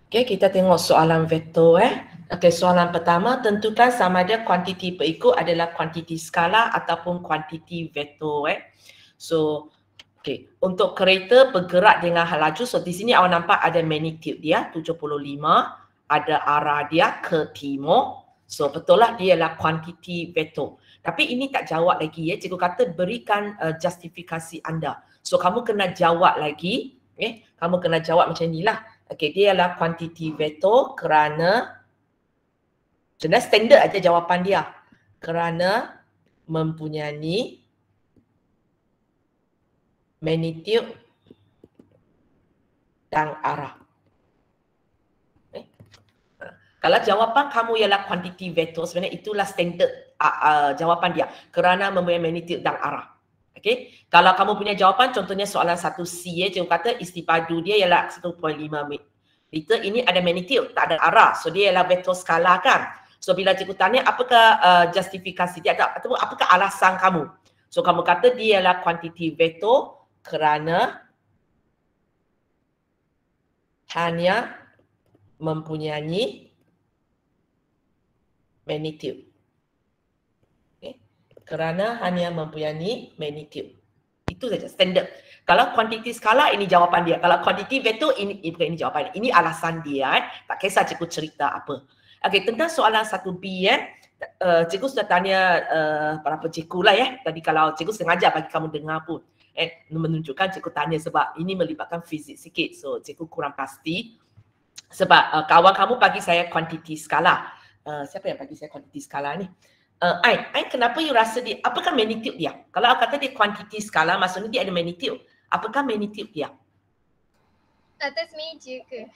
Okey, kita tengok soalan vektor Okey, soalan pertama, tentukan sama ada kuantiti berikut adalah kuantiti skala ataupun kuantiti vektor So, okey, untuk kereta bergerak dengan laju, so di sini awak nampak ada magnitude dia 75, ada arah dia ke timur. So betul lah dia adalah kuantiti vektor. Tapi ini tak jawab lagi cikgu kata berikan justifikasi anda. So kamu kena jawab lagi, kamu kena jawab macam inilah. Okey, dia adalah kuantiti vektor kerana sebenarnya standard aja jawapan dia. Kerana mempunyai magnitude dan arah. Kalau jawapan kamu ialah kuantiti vektor, sebenarnya itulah standard jawapan dia. Kerana mempunyai magnitude dan arah. Okey, kalau kamu punya jawapan contohnya soalan 1C cikgu kata istipadu dia ialah 1.5 meter, ini ada magnitude, tak ada arah. So dia ialah vektor skala kan. So bila cikgu tanya apakah justifikasi dia atau apakah alasan kamu? So kamu kata dia ialah kuantiti vektor kerana hanya mempunyai magnitude. Kerana hanya mempunyai magnitude. Itu saja standard. Kalau kuantiti skala ini jawapan dia. Kalau kuantiti vektor ini bukan ini jawapan. Ini alasan dia. Tak kisah cikgu cerita apa. Okey, tentang soalan 1B cikgu sudah tanya berapa cikgu lah Tadi kalau cikgu sengaja bagi kamu dengar pun menunjukkan cikgu tanya sebab ini melibatkan fizik sikit. So cikgu kurang pasti. Sebab kawan kamu bagi saya kuantiti skala. Siapa yang bagi saya kuantiti skala ni? Ain, kenapa you rasa dia, apakah magnitude dia? Kalau aku kata dia kuantiti skala, maksudnya dia ada magnitude. Apakah magnitude dia? Atas meja ke?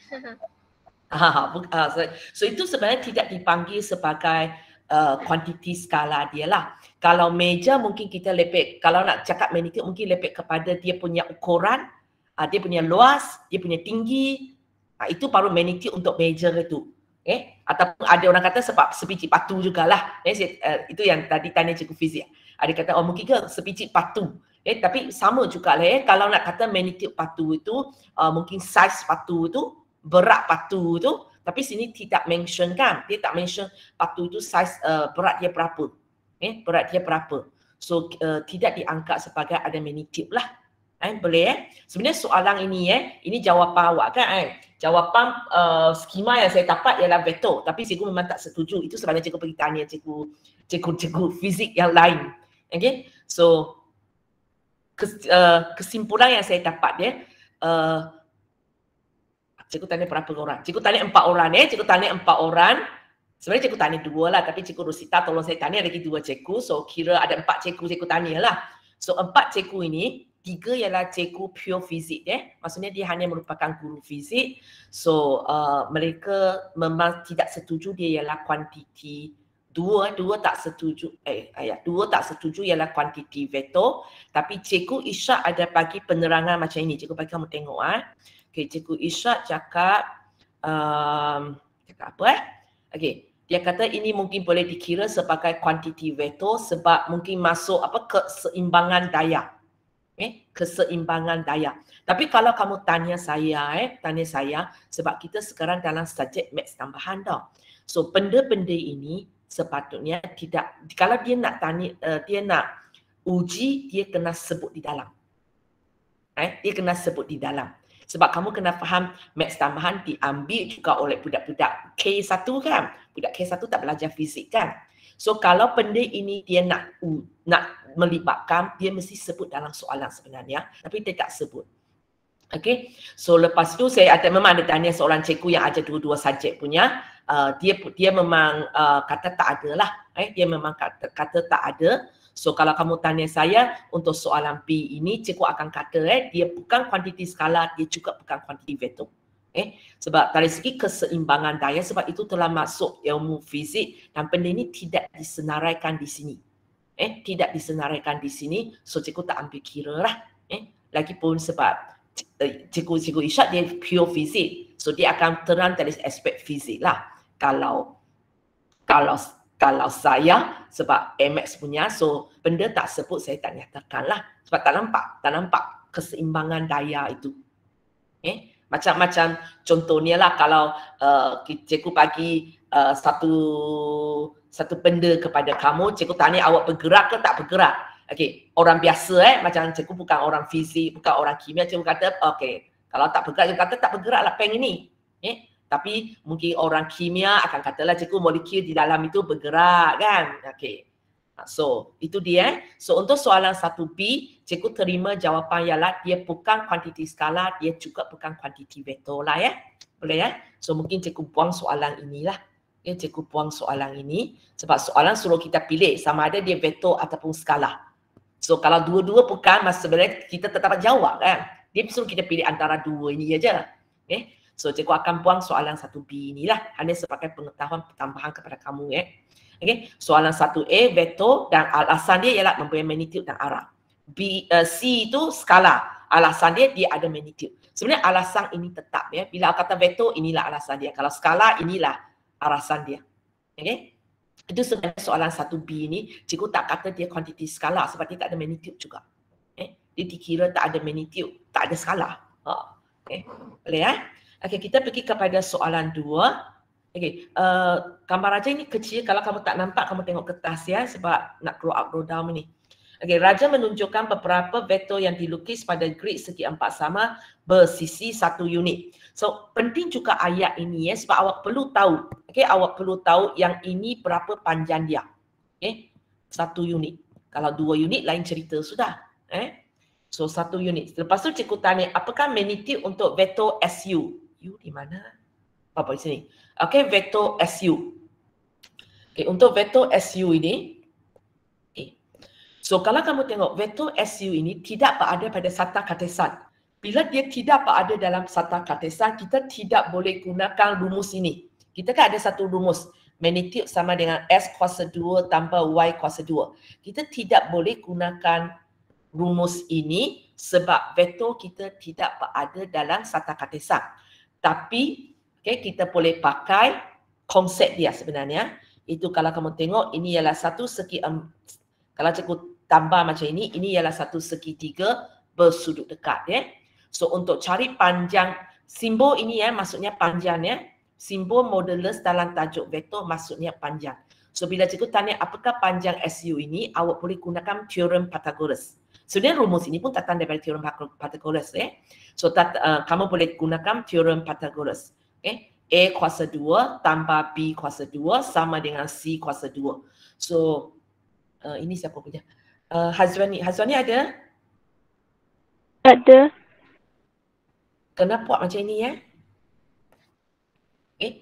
So itu sebenarnya tidak dipanggil sebagai kuantiti skala dia lah. Kalau meja mungkin kita lepek, kalau nak cakap magnitude mungkin lepek kepada dia punya ukuran, dia punya luas, dia punya tinggi. Itu baru magnitude untuk meja itu. Ataupun ada orang kata sebab sebiji patu jugalah. Itu yang tadi tanya cikgu fizik. Ada kata mungkin ke sebiji patu. Tapi sama jugalah kalau nak kata magnitude patu itu mungkin saiz patu itu, berat patu itu, tapi sini tidak mention kan. Dia tak mention patu itu saiz berat dia berapa. Berat dia berapa. So tidak diangkat sebagai ada magnitude lah. Boleh Sebenarnya soalan ini ini jawapan awak kan jawapan skema yang saya dapat ialah vektor, tapi cikgu memang tak setuju. Itu sebabnya cikgu pergi tanya cikgu fizik yang lain. Okay, so kesimpulan yang saya dapat cikgu tanya berapa orang? Cikgu tanya 4 orang cikgu tanya 4 orang. Sebenarnya cikgu tanya 2 lah, tapi cikgu Rosita tolong saya tanya lagi 2 cikgu. So kira ada 4 cikgu tanya lah. So 4 cikgu ini, 3 ialah cikgu pure fizik maksudnya dia hanya merupakan guru fizik. So mereka memang tidak setuju dia ialah kuantiti dua tak setuju tak setuju ialah kuantiti vektor. Tapi cikgu Ishak ada bagi penerangan macam ini. Cikgu bagi kamu tengok okey, cikgu Ishak cakap apa okey, dia kata ini mungkin boleh dikira sebagai kuantiti vektor sebab mungkin masuk keseimbangan daya. Keseimbangan daya. Tapi kalau kamu tanya saya sebab kita sekarang dalam subjek maths tambahan dah. So benda-benda ini sepatutnya tidak, kalau dia nak tanya, dia nak uji, dia kena sebut di dalam. Dia kena sebut di dalam. Sebab kamu kena faham maths tambahan diambil juga oleh budak-budak K1 kan. Budak K1 tak belajar fizik kan. So kalau benda ini dia nak melibatkan, dia mesti sebut dalam soalan sebenarnya, tapi dia tak sebut. Okay, so lepas tu saya memang ada tanya seorang cikgu yang ajar dua-dua subjek punya, dia memang kata tak ada lah, dia memang kata tak ada. So kalau kamu tanya saya untuk soalan B ini, cikgu akan kata dia bukan kuantiti skala, dia juga bukan kuantiti vektor. Sebab dari segi keseimbangan daya, sebab itu telah masuk ilmu fizik dan benda ini tidak disenaraikan di sini. Tidak disenaraikan di sini, so cikgu tak ambil kira lah. Lagipun sebab cikgu Ishak dia pure fizik, so dia akan terang dari aspek fizik lah. Kalau saya sebab MX punya, so benda tak sebut saya tak nyatakan lah. Sebab tak nampak keseimbangan daya itu. Macam-macam contohnya lah kalau cikgu bagi satu benda kepada kamu, cikgu tanya awak bergerak ke tak bergerak. Okey, orang biasa macam cikgu bukan orang fizik, bukan orang kimia, cikgu kata okey, kalau tak bergerak, cikgu kata tak bergerak lah peng ini. Tapi mungkin orang kimia akan katalah cikgu molekul di dalam itu bergerak kan. Okey. So, itu dia. So, untuk soalan 1B, cikgu terima jawapan ialah dia bukan kuantiti skala, dia juga bukan kuantiti vektor lah ya. Boleh ya? So, mungkin cikgu buang soalan inilah. Ya, cikgu buang soalan ini sebab soalan suruh kita pilih sama ada dia vektor ataupun skala. So, kalau dua-dua bukan, sebenarnya kita tetap jawab kan. Dia suruh kita pilih antara dua ini aja. Okay? So, cikgu akan buang soalan 1B inilah. Hanya sebagai pengetahuan tambahan kepada kamu ya. Okay. Soalan 1A vektor dan alasan dia ialah mempunyai magnitude dan arah. C itu skala. Alasan dia ada magnitude. Sebenarnya alasan ini tetap ya. Bila kata vektor inilah alasan dia. Kalau skala inilah alasan dia. Okay. Itu sebenarnya soalan 1B ini cikgu tak kata dia kuantiti skala sebab dia tak ada magnitude juga. Dia dikira tak ada magnitude, tak ada skala. Okay. Boleh ya? Okay, kita pergi kepada soalan 2. Okey, gambar Raja ini kecil. Kalau kamu tak nampak, kamu tengok kertas ya sebab nak grow up, grow down ni. Okey, Raja menunjukkan beberapa vektor yang dilukis pada grid segi empat sama bersisi 1 unit. So, penting juga ayat ini ya sebab awak perlu tahu. Okey, awak perlu tahu yang ini berapa panjang dia. Okey, 1 unit. Kalau 2 unit lain cerita sudah. So, 1 unit. Lepas tu cikgu tanya, apakah magnitude untuk vektor SU? U di mana? Apa di sini? Okey, vektor SU. Okey, untuk vektor SU ini, so kalau kamu tengok vektor SU ini tidak berada pada Sata Cartesian. Bila dia tidak berada dalam Sata Cartesian, kita tidak boleh gunakan rumus ini. Kita kan ada satu rumus, magnitude sama dengan S kuasa 2 tambah Y kuasa 2. Kita tidak boleh gunakan rumus ini sebab vektor kita tidak berada dalam Sata Cartesian. Tapi kita boleh pakai konsep dia sebenarnya. Itu kalau kamu tengok, ini ialah satu segi, kalau cikgu tambah macam ini ialah satu segitiga bersudut dekat ya. So untuk cari panjang, simbol ini ya maksudnya panjang ya. Simbol modulus dalam tajuk vektor maksudnya panjang. So bila cikgu tanya apakah panjang SU ini, awak boleh gunakan teorem Pythagoras. Sebenarnya rumus ini pun datang daripada teorem Pythagoras ya. So kamu boleh gunakan teorem Pythagoras. A kuasa 2 tambah B kuasa 2 sama dengan C kuasa 2. So, ini siapa punya? Hazwani. Hazwani ada? Ada. Kenapa buat macam ini ya?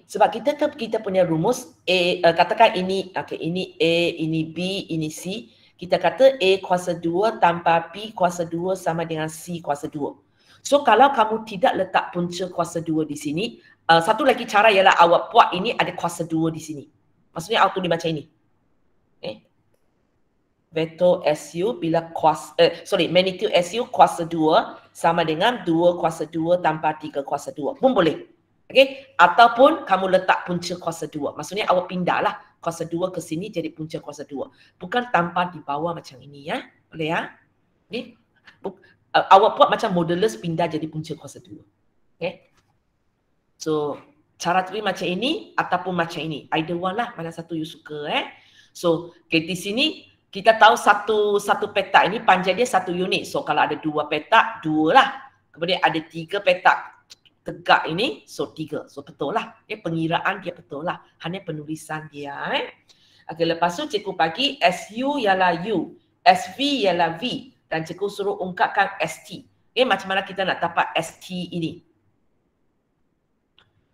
Sebab kita punya rumus A, katakan ini, ini A, ini B, ini C. Kita kata A kuasa 2 tambah B kuasa 2 sama dengan C kuasa 2. So, kalau kamu tidak letak punca kuasa 2 di sini, satu lagi cara ialah awak buat ini ada kuasa 2 di sini. Maksudnya awak tulis macam ini. Vektor SU bila magnitude SU kuasa 2 sama dengan 2 kuasa 2 tambah 3 kuasa 2. Pun boleh. Ataupun kamu letak punca kuasa 2. Maksudnya awak pindahlah kuasa 2 ke sini jadi punca kuasa 2. Bukan tanpa di bawah macam ini ya. Boleh ya? Awak buat macam modulus pindah jadi punca kuasa 2. So, cara tulis macam ini ataupun macam ini. Either one lah, mana satu you suka So, di sini kita tahu satu petak ini panjang dia 1 unit. So, kalau ada 2 petak, 2 lah. Kemudian ada 3 petak tegak ini, so 3. So, betul lah. Pengiraan dia betul lah. Hanya penulisan dia. Lepas tu cikgu bagi SU ialah U, SV ialah V. Dan cikgu suruh ungkapkan ST. Macam mana kita nak dapat ST ini?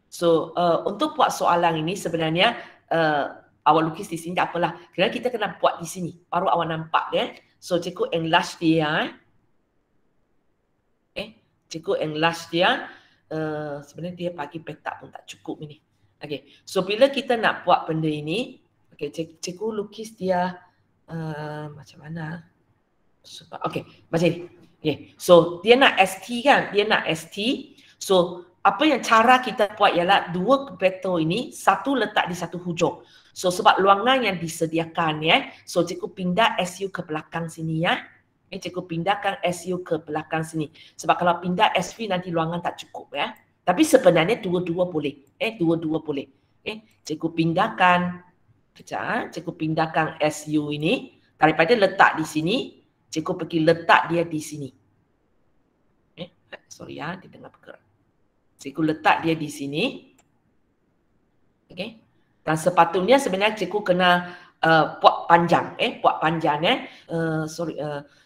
So, untuk buat soalan ini sebenarnya awak lukis di sini tak apalah. Kerana kita kena buat di sini. Baru awak nampak dia. So, cikgu enlarge dia. Cikgu enlarge dia. Sebenarnya dia bagi petak pun tak cukup ini. So, bila kita nak buat benda ini, cikgu lukis dia macam mana? Macam ni. So, dia nak ST kan? Dia nak ST. So, apa yang cara kita buat ialah 2 vektor ini, satu letak di satu hujung. So, sebab luangan yang disediakan ya. So, cikgu pindah SU ke belakang sini ya. Cikgu pindahkan SU ke belakang sini. Sebab kalau pindah SV nanti luangan tak cukup ya. Tapi sebenarnya dua-dua boleh. Dua-dua boleh. Cikgu pindahkan. Kejap, cikgu pindahkan SU ini. Daripada letak di sini, cikgu pergi letak dia di sini. Sorry ya, dia tengah bergerak. Cikgu letak dia di sini. Okay. Dan sepatutnya sebenarnya cikgu kena puak panjang. Puak panjang.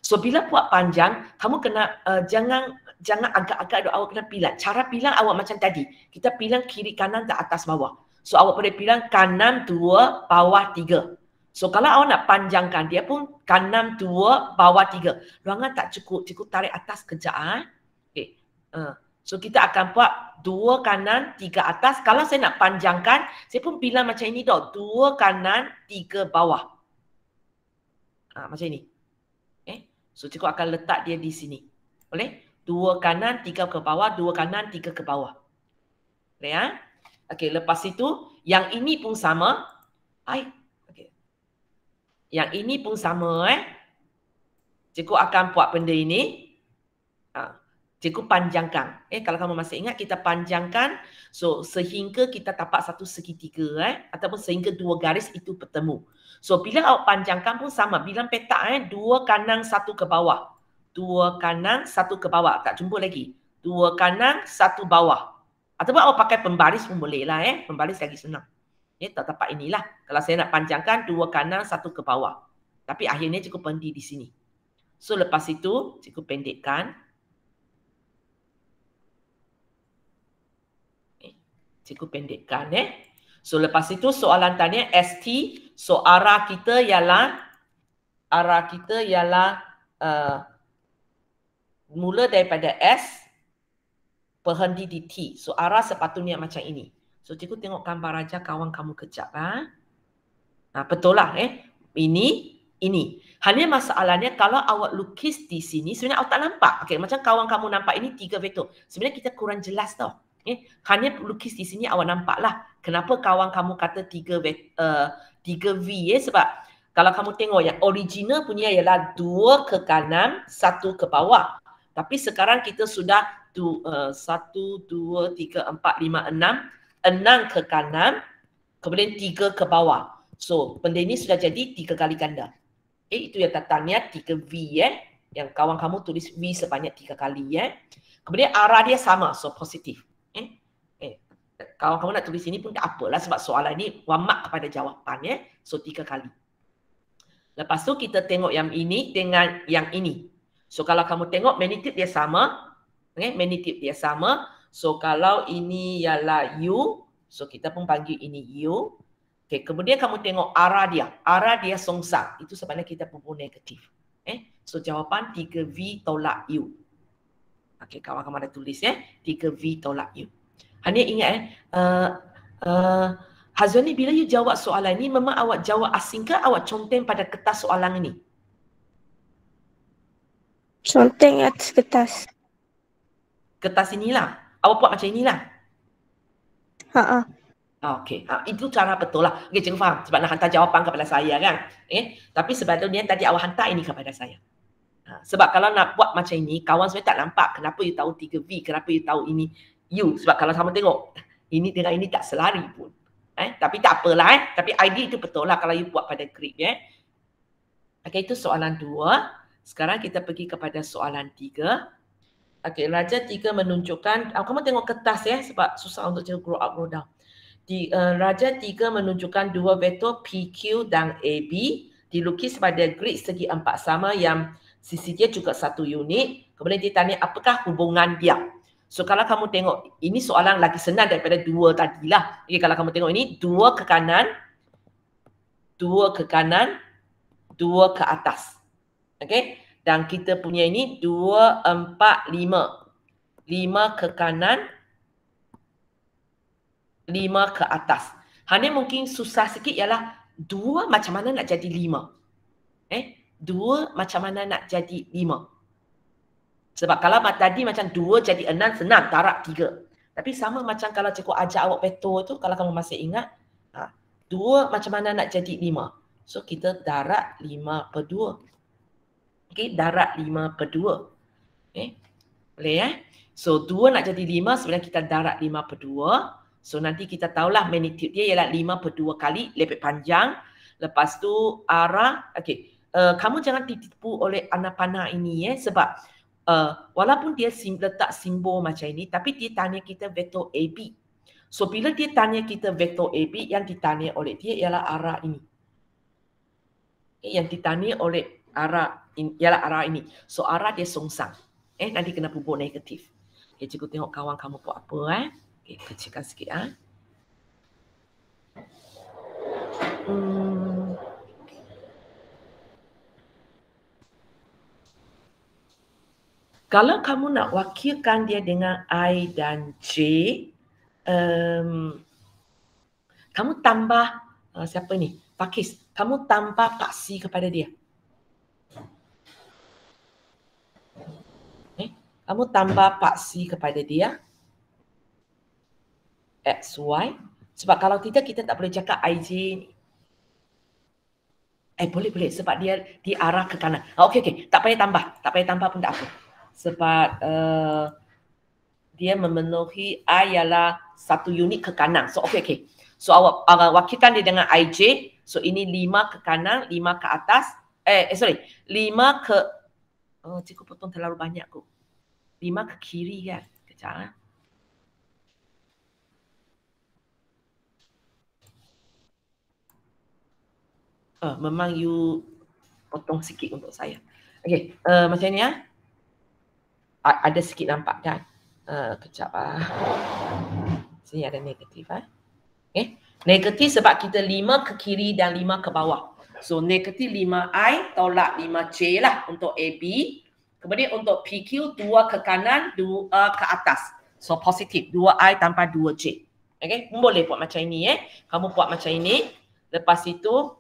So bila puak panjang, kamu kena jangan agak-agak awak kena pilang. Cara pilang awak macam tadi. Kita pilang kiri kanan ke atas bawah. So awak boleh pilang kanan 2, bawah 3. So kalau awak nak panjangkan dia pun kanan 2, bawah 3. Ruangan tak cukup. Cikgu tarik atas kejap. Okay. So kita akan buat 2 kanan, 3 atas. Kalau saya nak panjangkan, saya pun bilang macam ini tau. 2 kanan, 3 bawah. Macam ini. So cikgu akan letak dia di sini. Boleh? 2 kanan, 3 ke bawah, 2 kanan, 3 ke bawah. Boleh ya? Okey, lepas itu yang ini pun sama. Okay. Yang ini pun sama. Cikgu akan buat benda ini. Cikgu panjangkan. Kalau kamu masih ingat, kita panjangkan. So, sehingga kita tapak satu segitiga. Ataupun sehingga 2 garis itu bertemu. So, bila awak panjangkan pun sama. Bilang petak. 2 kanan, 1 ke bawah. 2 kanan, 1 ke bawah. Tak jumpa lagi. 2 kanan, 1 bawah. Ataupun awak pakai pembaris pun boleh lah. Pembaris lagi senang. Tak tapak inilah. Kalau saya nak panjangkan, 2 kanan, 1 ke bawah. Tapi akhirnya cikgu berhenti di sini. So, lepas itu, cikgu pendekkan. Cikgu pendekkan. So, lepas itu soalan tanya ST. So, arah kita ialah mula daripada S, berhenti di T. So, arah sepatutnya macam ini. So, cikgu tengok gambar aja kawan kamu kejap. Betul lah. Ini. Hanya masalahnya kalau awak lukis di sini, sebenarnya awak tak nampak. Okay, macam kawan kamu nampak ini 3 vektor. Sebenarnya kita kurang jelas tau. Hanya lukis di sini awak nampak lah. Kenapa kawan kamu kata 3V sebab kalau kamu tengok yang original punya ialah 2 ke kanan, 1 ke bawah. Tapi sekarang kita sudah 1, 2, 3, 4, 5, 6. 6 ke kanan, kemudian 3 ke bawah. So, benda ini sudah jadi 3 kali ganda. Itu yang tanya 3V yang kawan kamu tulis V sebanyak 3 kali. Kemudian arah dia sama, so positif. Kalau kamu nak tulis ini pun tak apalah sebab soalan ini wamak kepada jawapan. So 3 kali. Lepas tu kita tengok yang ini dengan yang ini. So kalau kamu tengok magnitude dia sama. Magnitude dia sama. So kalau ini ialah U. So kita pun panggil ini U. Okay, kemudian kamu tengok arah dia. Arah dia songsang. Itu sebenarnya kita pun negatif. So jawapan 3V tolak U. Okay, kawan-kawan ada tulis 3V tolak U. Hanya ingat Hazwani, bila you jawab soalan ni, memang awak jawab asing ke awak conteng pada kertas soalan ini? Conteng atas kertas. Kertas inilah. Awak buat macam inilah. Okey, itu cara betul lah. Okay, cikgu faham. Sebab nak hantar jawapan kepada saya kan. Tapi sebetulnya tadi awak hantar ini kepada saya. Sebab kalau nak buat macam ini, kawan saya tak nampak kenapa you tahu 3V, kenapa you tahu ini U. Sebab kalau kamu tengok, ini dengan ini tak selari pun. Tapi tak apalah. Tapi idea itu betul lah kalau you buat pada grip. Okey, itu soalan 2. Sekarang kita pergi kepada soalan 3. Okey, Raja 3 menunjukkan, kamu tengok kertas sebab susah untuk cikgu grow up, grow down. Raja 3 menunjukkan 2 vektor PQ dan AB dilukis pada grid segi 4 sama yang sisi dia juga 1 unit. Kemudian dia tanya apakah hubungan dia. So kalau kamu tengok, ini soalan lagi senang daripada 2 tadilah. Okay, kalau kamu tengok ini 2 ke kanan, 2 ke kanan, 2 ke atas. Okay. Dan kita punya ini 2, 4, 5. 5 ke kanan, 5 ke atas. Hanya mungkin susah sikit ialah 2 macam mana nak jadi 5. 2 macam mana nak jadi 5. Sebab kalau tadi macam 2 jadi 6 senang, darab 3. Tapi sama macam kalau cikgu ajar awak vektor tu, kalau kamu masih ingat, 2 macam mana nak jadi 5. So kita darab 5 per 2. Okey, darab 5 per 2. Boleh So 2 nak jadi 5, sebenarnya kita darat 5/2. So nanti kita tahulah magnitude dia ialah 5/2 kali lepek panjang. Lepas tu arah, okey. Kamu jangan ditipu oleh anak panah ini sebab walaupun dia letak simbol macam ini, tapi dia tanya kita vektor AB. So bila dia tanya kita vektor AB, yang ditanya oleh dia ialah arah ini. Yang ditanya oleh arah ini, ialah arah ini. So arah dia songsang. Nanti kena pupuk negatif. Okay, cikgu tengok kawan kamu buat apa Okay, kecilkan sikit Kalau kamu nak wakilkan dia dengan I dan J, kamu tambah siapa ni? Pakis. Kamu tambah paksi kepada dia. Kamu tambah paksi kepada dia. X, Y. Sebab kalau tidak, kita tak boleh cakap IJ ni. Boleh. Sebab dia diarah ke kanan. Okey. Tak payah tambah. Tak payah tambah pun tak apa. Sebab dia memenuhi I ialah 1 unit ke kanan. So, okey. So, awak wakilkan dia dengan IJ. So, ini 5 ke kanan, 5 ke atas. 5 ke... cikgu potong terlalu banyak kot. 5 ke kiri kan. Kejap memang you potong sikit untuk saya. Okey, macam ni ada sikit nampak kan? Kejap Sini ada negatif Okay. Negatif sebab kita 5 ke kiri dan 5 ke bawah. So negatif 5I tolak 5J lah untuk AB. Kemudian untuk PQ 2 ke kanan, 2 ke atas. So positif, 2I tanpa 2J. Okay, boleh buat macam ini Kamu buat macam ini. Lepas itu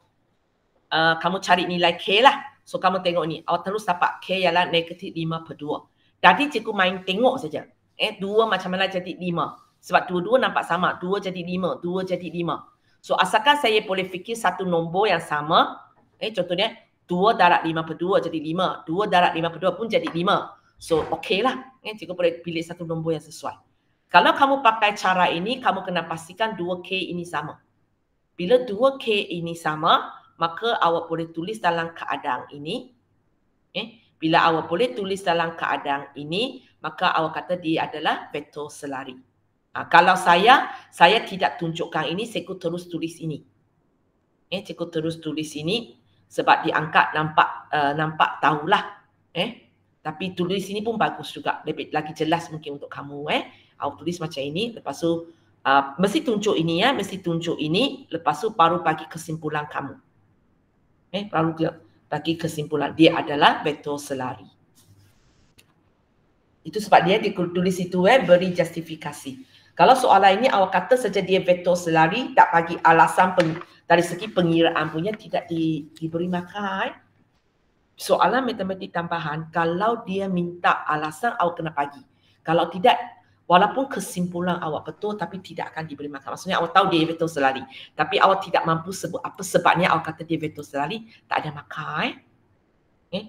kamu cari nilai K lah. So kamu tengok ni, awak terus dapat K ialah negatif 5/2. Tadi cikgu main tengok saja. 2 macam mana jadi 5. Sebab dua-dua nampak sama. 2 jadi 5, 2 jadi 5. So asalkan saya boleh fikir satu nombor yang sama. Contohnya 2 darat 5/2 jadi 5. 2 darat 5/2 pun jadi 5. So okey lah. Cikgu boleh pilih satu nombor yang sesuai. Kalau kamu pakai cara ini, kamu kena pastikan 2K ini sama. Bila 2K ini sama, maka awak boleh tulis dalam keadaan ini. Bila awak boleh tulis dalam keadaan ini, maka awak kata dia adalah vektor selari. Kalau saya tidak tunjukkan ini, saya terus tulis ini. Cikgu terus tulis ini sebab diangkat nampak tahulah. Tapi tulis ini pun bagus juga. Lebih lagi jelas mungkin untuk kamu. Awak tulis macam ini, lepas tu mesti tunjuk ini mesti tunjuk ini, lepas tu baru bagi kesimpulan kamu. Baru dia bagi kesimpulan dia adalah vektor selari. Itu sebab dia ditulis itu beri justifikasi. Kalau soalan ini awak kata saja dia vektor selari, tak bagi alasan dari segi pengiraan punya, tidak diberi maka. Soalan matematik tambahan, kalau dia minta alasan awak kena bagi. Kalau tidak, walaupun kesimpulan awak betul tapi tidak akan diberi makan. Maksudnya awak tahu dia vektor selari. Tapi awak tidak mampu sebut apa sebabnya awak kata dia vektor selari, tak ada makan.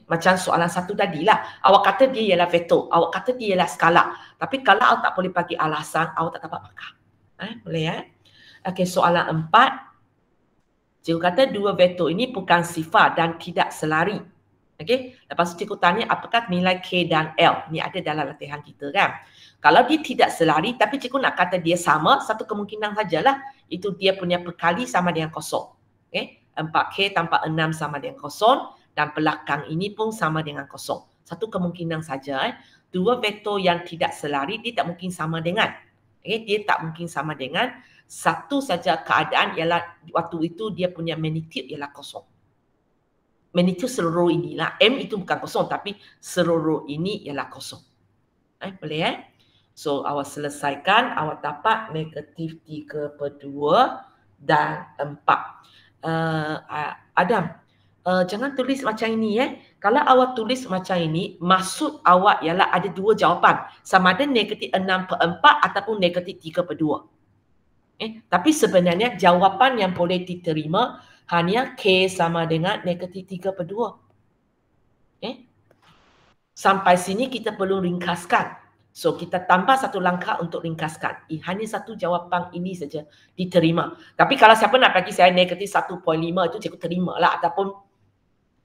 Macam soalan satu tadilah. Awak kata dia ialah vektor. Awak kata dia ialah skala. Tapi kalau awak tak boleh bagi alasan, awak tak dapat makan. Boleh Okey, soalan 4. Cikgu kata dua vektor ini bukan sifar dan tidak selari. Okey, lepas tu cikgu tanya apakah nilai K dan L. Ni ada dalam latihan kita kan. Kalau dia tidak selari tapi cikgu nak kata dia sama, satu kemungkinan sajalah. Itu dia punya perkali sama dengan kosong. 4K tambah 6 sama dengan kosong. Dan belakang ini pun sama dengan kosong. Satu kemungkinan saja. Dua vektor yang tidak selari, dia tak mungkin sama dengan. Dia tak mungkin sama dengan. Satu saja keadaan ialah waktu itu dia punya magnitude ialah kosong. Magnitude seluruh inilah. M itu bukan kosong tapi seluruh ini ialah kosong. Boleh So awak selesaikan, awak dapat negatif 3/2 dan 4. Adam, jangan tulis macam ini Kalau awak tulis macam ini, maksud awak ialah ada dua jawapan. Sama ada negatif 6/4 ataupun negatif 3/2. Tapi sebenarnya jawapan yang boleh diterima hanya K sama dengan negatif 3/2. Sampai sini kita perlu ringkaskan. So kita tambah satu langkah untuk ringkaskan. Hanya satu jawapan ini saja diterima. Tapi kalau siapa nak bagi saya negatif 1.5 itu cikgu terima lah. Ataupun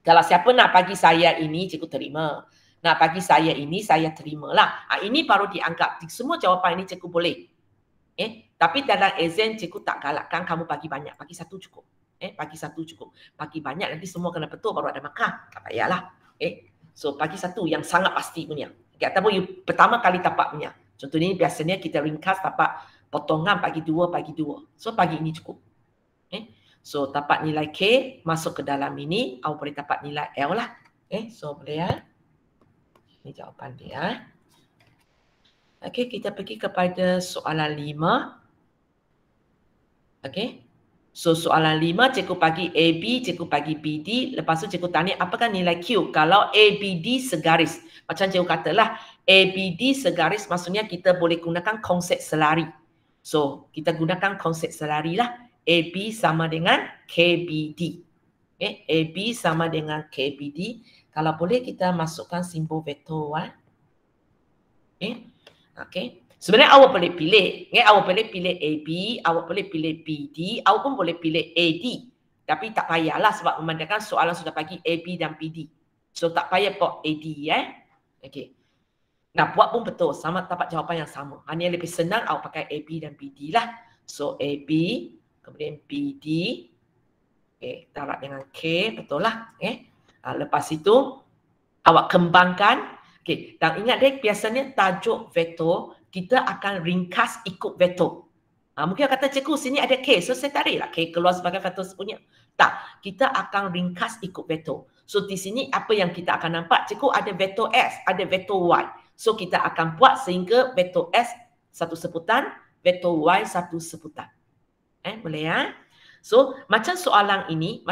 kalau siapa nak bagi saya ini cikgu terima. Nak bagi saya ini saya terima lah. Ini baru dianggap semua jawapan ini cikgu boleh. Tapi dalam exam cikgu tak galakkan kamu bagi banyak. Bagi satu cukup. Bagi satu cukup. Bagi banyak nanti semua kena betul baru ada markah. Tak payahlah. So bagi satu yang sangat pasti punya. Ataupun you pertama kali tapak punya. Contoh ni biasanya kita ringkas tapak potongan bagi 2. So bagi ini cukup. So dapat nilai K masuk ke dalam ini, awak boleh dapat nilai L lah. So boleh ya. Ini jawapan dia. Okey, kita pergi kepada soalan 5. Okey. So soalan 5 cikgu bagi AB, cikgu bagi BD, lepas tu cikgu tanya apakah nilai Q kalau ABD segaris. Macam cikgu katalah ABD segaris maksudnya kita boleh gunakan konsep selari. So kita gunakan konsep selari lah. AB sama dengan KBD. AB sama dengan KBD. Kalau boleh kita masukkan simbol veto. Okay. Sebenarnya awak boleh pilih. Awak boleh pilih AB, awak boleh pilih BD, awak pun boleh pilih AD. Tapi tak payahlah sebab memandangkan soalan sudah bagi AB dan BD. So tak payah buat AD. Okay. Nak buat pun betul. Sama dapat jawapan yang sama. Hanya lebih senang awak pakai AB dan BD lah. So AB, kemudian BD. Okay. Darab dengan K. Betul lah. Lepas itu awak kembangkan. Okay. Dan ingat dek biasanya tajuk veto kita akan ringkas ikut veto. Mungkin kata cikgu sini ada K. So saya tariklah K keluar sebagai veto punya. Tak. Kita akan ringkas ikut veto. So di sini apa yang kita akan nampak? Cikgu ada veto S, ada veto Y. So kita akan buat sehingga veto S satu sebutan, veto Y satu sebutan. Boleh ya? So macam soalan ini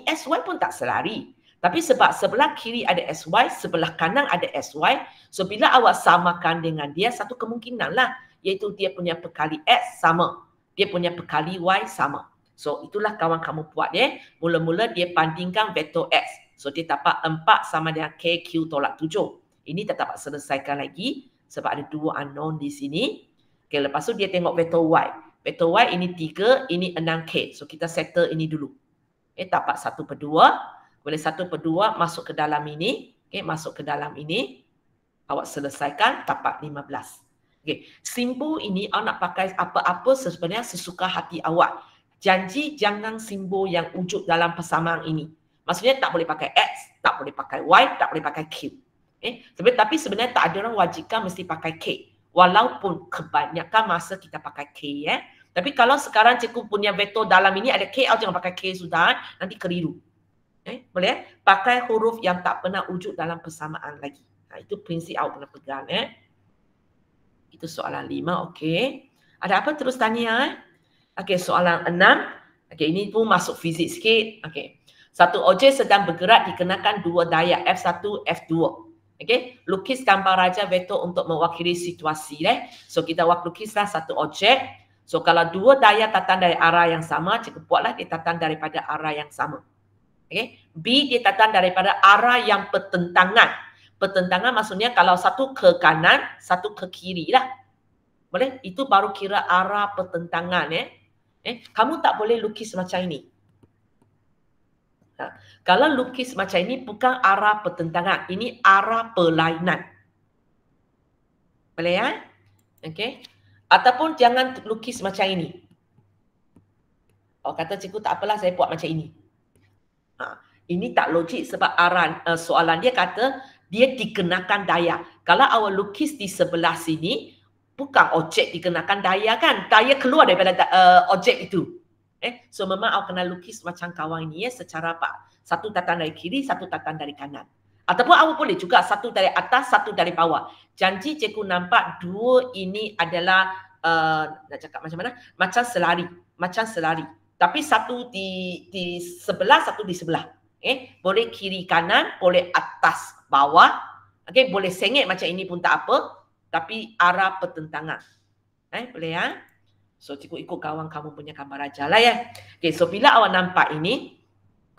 SY pun tak selari. Tapi sebab sebelah kiri ada SY, sebelah kanan ada SY. So bila awak samakan dengan dia, satu kemungkinan lah. Iaitu dia punya perkali X sama. Dia punya perkali Y sama. So itulah kawan kamu buat ya. Mula-mula dia bandingkan veto X. So dia dapat 4 sama dengan KQ tolak 7. Ini tak dapat selesaikan lagi. Sebab ada 2 unknown di sini. Okay, lepas tu dia tengok veto Y. Veto Y ini 3, ini 6K. So kita settle ini dulu. Dapat 1/2. Boleh 1/2 masuk ke dalam ini. Masuk ke dalam ini. Awak selesaikan dapat 15. Simbol ini awak nak pakai apa-apa sebenarnya sesuka hati awak. Janji jangan simbol yang wujud dalam persamaan ini. Maksudnya tak boleh pakai X, tak boleh pakai Y, tak boleh pakai Q. Tapi sebenarnya tak ada orang wajibkan mesti pakai K. Walaupun kebanyakan masa kita pakai K. Tapi kalau sekarang cikgu punya veto dalam ini ada K, awak jangan pakai K sudah. Nanti keliru. Boleh? Pakai huruf yang tak pernah wujud dalam persamaan lagi. Itu prinsip awak kena pegang. Itu soalan 5. Okey. Ada apa terus tanya? Okey, soalan 6. Okey, ini pun masuk fizik sikit. Okey. Satu objek sedang bergerak dikenakan 2 daya F1, F2. Okey, lukis gambar raja veto untuk mewakili situasi. So kita lukislah satu objek. So kalau 2 daya datang dari arah yang sama, cikgu buatlah dia datang daripada arah yang sama. Okay. B dia datang daripada arah yang pertentangan. Pertentangan maksudnya kalau satu ke kanan, satu ke kiri lah. Boleh? Itu baru kira arah pertentangan. Kamu tak boleh lukis macam ini. Kalau lukis macam ini bukan arah pertentangan. Ini arah perlainan. Boleh ya? Okay. Ataupun jangan lukis macam ini. Kata cikgu tak apalah saya buat macam ini. Ini tak logik sebab soalan dia kata dia dikenakan daya. Kalau awak lukis di sebelah sini, bukan objek dikenakan daya kan? Daya keluar daripada objek itu. So memang awak kena lukis macam kawan ini secara apa? Satu datang dari kiri, satu datang dari kanan. Ataupun awak boleh juga satu dari atas, satu dari bawah. Janji cikgu nampak 2 ini adalah nak cakap macam mana? Macam selari. Macam selari. Tapi satu di sebelah, satu di sebelah. Boleh kiri kanan, boleh atas bawah. Boleh sengit macam ini pun tak apa. Tapi arah pertentangan. Boleh ya? So cikgu ikut kawan kamu punya gambar raja lah ya. So bila awak nampak ini,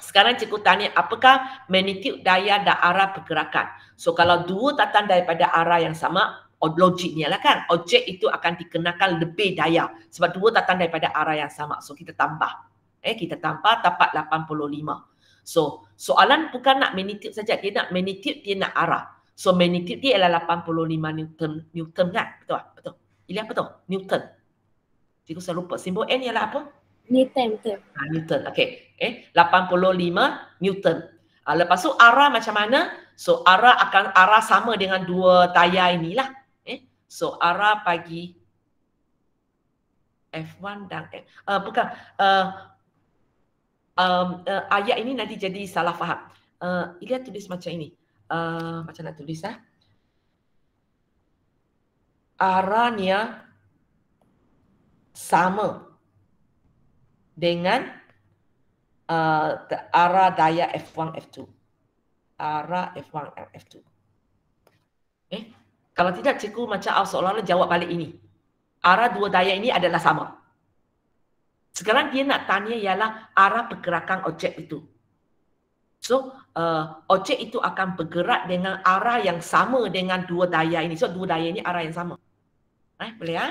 sekarang cikgu tanya apakah magnitude daya dan arah pergerakan. So kalau 2 datang daripada arah yang sama, logiknya lah kan. Objek itu akan dikenakan lebih daya. Sebab dua datang daripada arah yang sama. So kita tambah. Kita tambah dapat 85. So soalan bukan nak magnitude saja. Dia nak magnitude, dia nak arah. So magnitude dia ialah 85 Newton kan? Betul? Betul. Ilya betul? Newton. Cikgu saya lupa. Simbol N ialah apa? Newton, betul. Newton. Okey. 85 Newton. Lepas tu arah macam mana? So arah akan sama dengan dua daya inilah. So arah bagi F1 dan bukan ayat ini nanti jadi salah faham. Ilya tulis macam ini. Macam nak tulis arahnya sama dengan arah daya F1, F2. Arah F1, F2. Kalau tidak, cikgu macam seolah-olah jawab balik ini. Arah dua daya ini adalah sama. Sekarang dia nak tanya ialah arah pergerakan objek itu. So, objek itu akan bergerak dengan arah yang sama dengan dua daya ini. So, dua daya ini arah yang sama. Boleh ya?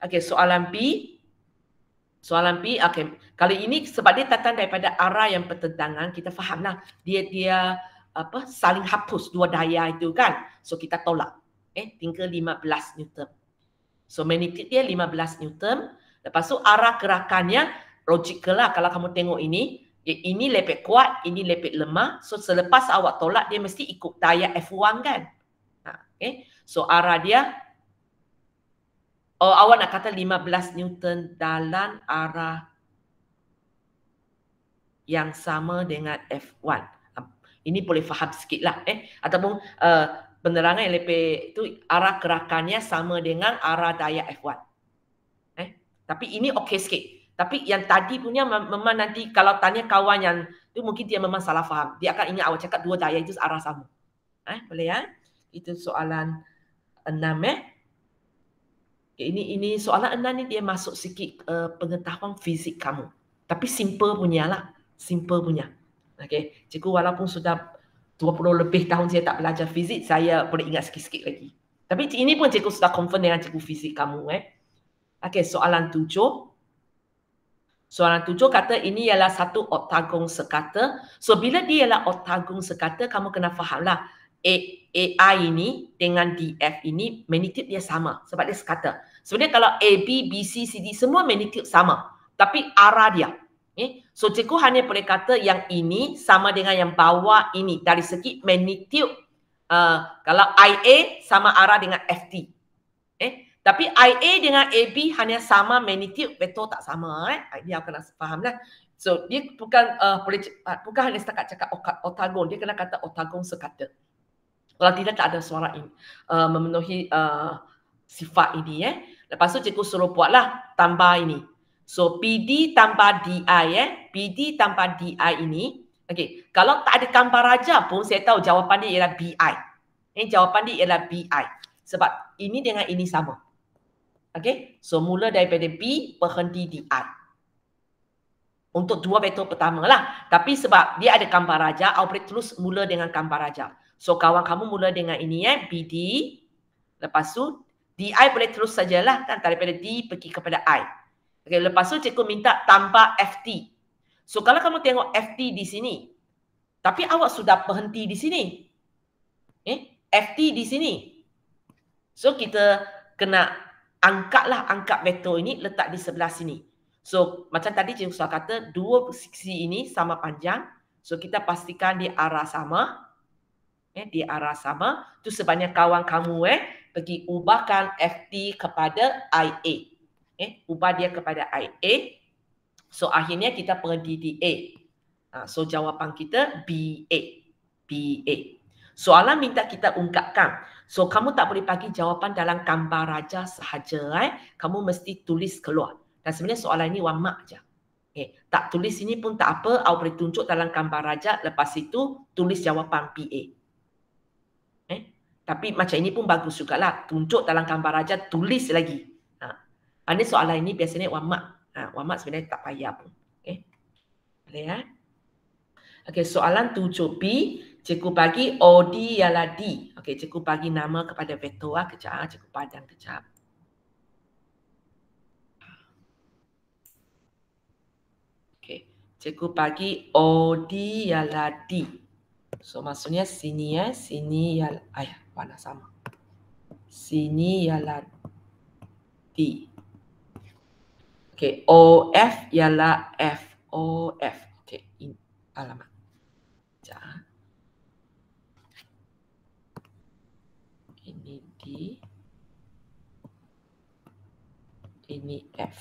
Okey, soalan B. Soalan B, okey. Kali ini sebab dia datang daripada arah yang bertentangan, kita fahamlah dia saling hapus dua daya itu kan. So kita tolak. Tinggal 15 Newton. So magnitude dia 15 Newton. Lepas tu arah gerakannya logikal lah kalau kamu tengok ini. Ini lepek kuat, ini lepek lemah. So selepas awak tolak dia mesti ikut daya F1 kan. So arah dia awak nak kata 15 Newton dalam arah yang sama dengan F1. Ini boleh faham sikit lah. Ataupun penerangan yang lebih itu arah gerakannya sama dengan arah daya F1. Tapi ini okey sikit. Tapi yang tadi punya memang nanti kalau tanya kawan yang itu mungkin dia memang salah faham. Dia akan ingat awak cakap dua daya itu arah sama. Boleh ya? Itu soalan 6 Ini soalan 6 ni dia masuk sikit pengetahuan fizik kamu. Tapi simple punya lah. Simple punya. Okey, cikgu walaupun sudah 20 lebih tahun saya tak belajar fizik, saya boleh ingat sikit-sikit lagi. Tapi ini pun cikgu sudah confirm dengan cikgu fizik kamu. Okey, soalan 7. Soalan 7 kata ini ialah satu oktagon sekata. So bila dia ialah oktagon sekata, kamu kena fahamlah. AI ini dengan DF ini magnitude dia sama sebab dia sekata. Sebenarnya kalau AB, BC, CD semua magnitude sama. Tapi arah dia. So cikgu hanya boleh kata yang ini sama dengan yang bawah ini. Dari segi magnitude. Kalau IA sama arah dengan FT. Tapi IA dengan AB hanya sama magnitude, vektor tak sama. Dia kena fahamlah. So dia bukan bukan hanya setakat cakap oktagon. Dia kena kata oktagon sekata. Kalau tidak tak ada suara ini memenuhi sifat ini. Lepas tu cikgu suruh buatlah tambah ini. So PD tambah DI PD tambah DI ini. Okey, kalau tak ada gambar raja pun saya tahu jawapan dia ialah BI. Jawapan dia ialah BI. Sebab ini dengan ini sama. Okey, so mula daripada B berhenti di I. Untuk dua vektor pertama lah. Tapi sebab dia ada gambar raja, awak boleh terus mula dengan gambar raja. So kawan kamu mula dengan ini BD. Lepas tu DI boleh terus sajalah kan daripada D pergi kepada I. Okay, lepas tu cikgu minta tambah FT. So kalau kamu tengok FT di sini. Tapi awak sudah berhenti di sini. FT di sini. So kita kena angkat vektor ini letak di sebelah sini. So macam tadi cikgu sudah kata dua sisi ini sama panjang. So kita pastikan di arah sama. Di arah sama. Tu sebabnya kawan kamu pergi ubahkan FT kepada IA. Ubah dia kepada IA. So akhirnya kita berhenti di A. So jawapan kita BA. BA. Soalan minta kita ungkapkan. So kamu tak boleh bagi jawapan dalam gambar raja sahaja. Kamu mesti tulis keluar. Dan sebenarnya soalan ini one mark je. Tak tulis ini pun tak apa. Awak boleh tunjuk dalam gambar raja. Lepas itu tulis jawapan PA. Tapi macam ini pun bagus jugalah. Tunjuk dalam gambar raja, tulis lagi. Ini soalan ini biasanya one mark. One mark sebenarnya tak payah pun. Boleh ya? Okey, soalan 7B. Cikgu bagi OD ialah D. Okey, cikgu bagi nama kepada vektor kejap. Cikgu padam kejap. Okey, cikgu bagi OD ialah D. So maksudnya sini sini ialah warna sama. Sini ialah D. Okey, OF ialah F. OF. Okey, ini alamat. Sekejap. Ini D. Ini F.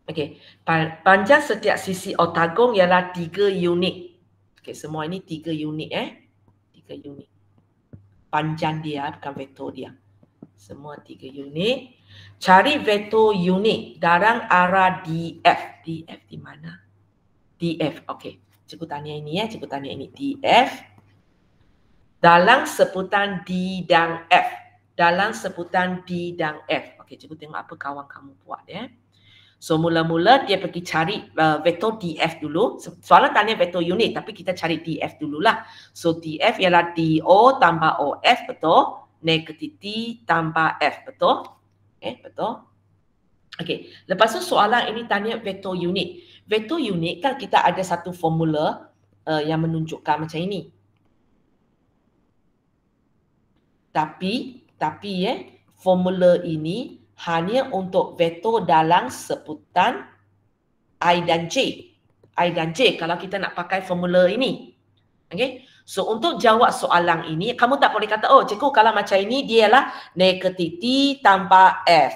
Okey, panjang setiap sisi oktagon ialah 3 unit. Okey, semua ini 3 unit 3 unit. Panjang dia bukan vektor dia. Semua 3 unit. Cari vektor unit dalam arah DF. DF di mana? DF. Okey. Cikgu tanya ini cikgu tanya ini DF dalam sebutan D dan F. Dalam sebutan D dan F. Okey, cikgu tengok apa kawan kamu buat So mula-mula dia pergi cari vektor DF dulu. Soalan tanya vektor unit tapi kita cari DF dululah. So DF ialah DO tambah OF, betul? Negatif T tambah F, betul? Betul? Okey, lepas tu soalan ini tanya vektor unit. Vektor unit kan kita ada satu formula yang menunjukkan macam ini. Tapi formula ini hanya untuk vektor dalam sebutan I dan J. I dan J kalau kita nak pakai formula ini. Okay? So untuk jawab soalan ini, kamu tak boleh kata, oh cikgu kalau macam ini dia ialah negatif T tambah F.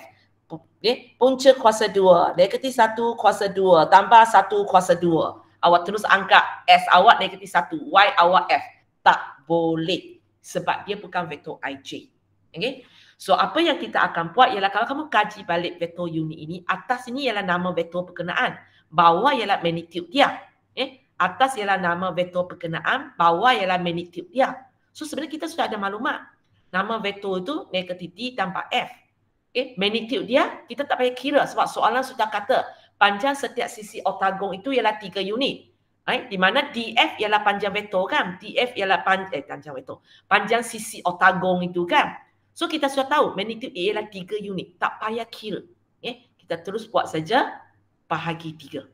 Okay? Punca kuasa 2, negatif 1 kuasa 2 tambah 1 kuasa 2. Awak terus angkat S awak negatif 1, Y awak F. Tak boleh. Sebab dia bukan vektor IJ. Okay? So apa yang kita akan buat ialah kalau kamu kaji balik vektor unit ini, atas ini ialah nama vektor perkenaan, bawah ialah magnitude dia. Atas ialah nama vektor perkenaan, bawah ialah magnitude dia. So sebenarnya kita sudah ada maklumat. Nama vektor itu negatif T tambah F. Magnitude dia kita tak payah kira sebab soalan sudah kata panjang setiap sisi oktagon itu ialah 3 unit. Di mana DF ialah panjang vektor kan? DF ialah panjang vektor. Panjang sisi oktagon itu kan? So kita sudah tahu magnitude ialah 3 unit. Tak payah kira. Kita terus buat saja bahagi 3.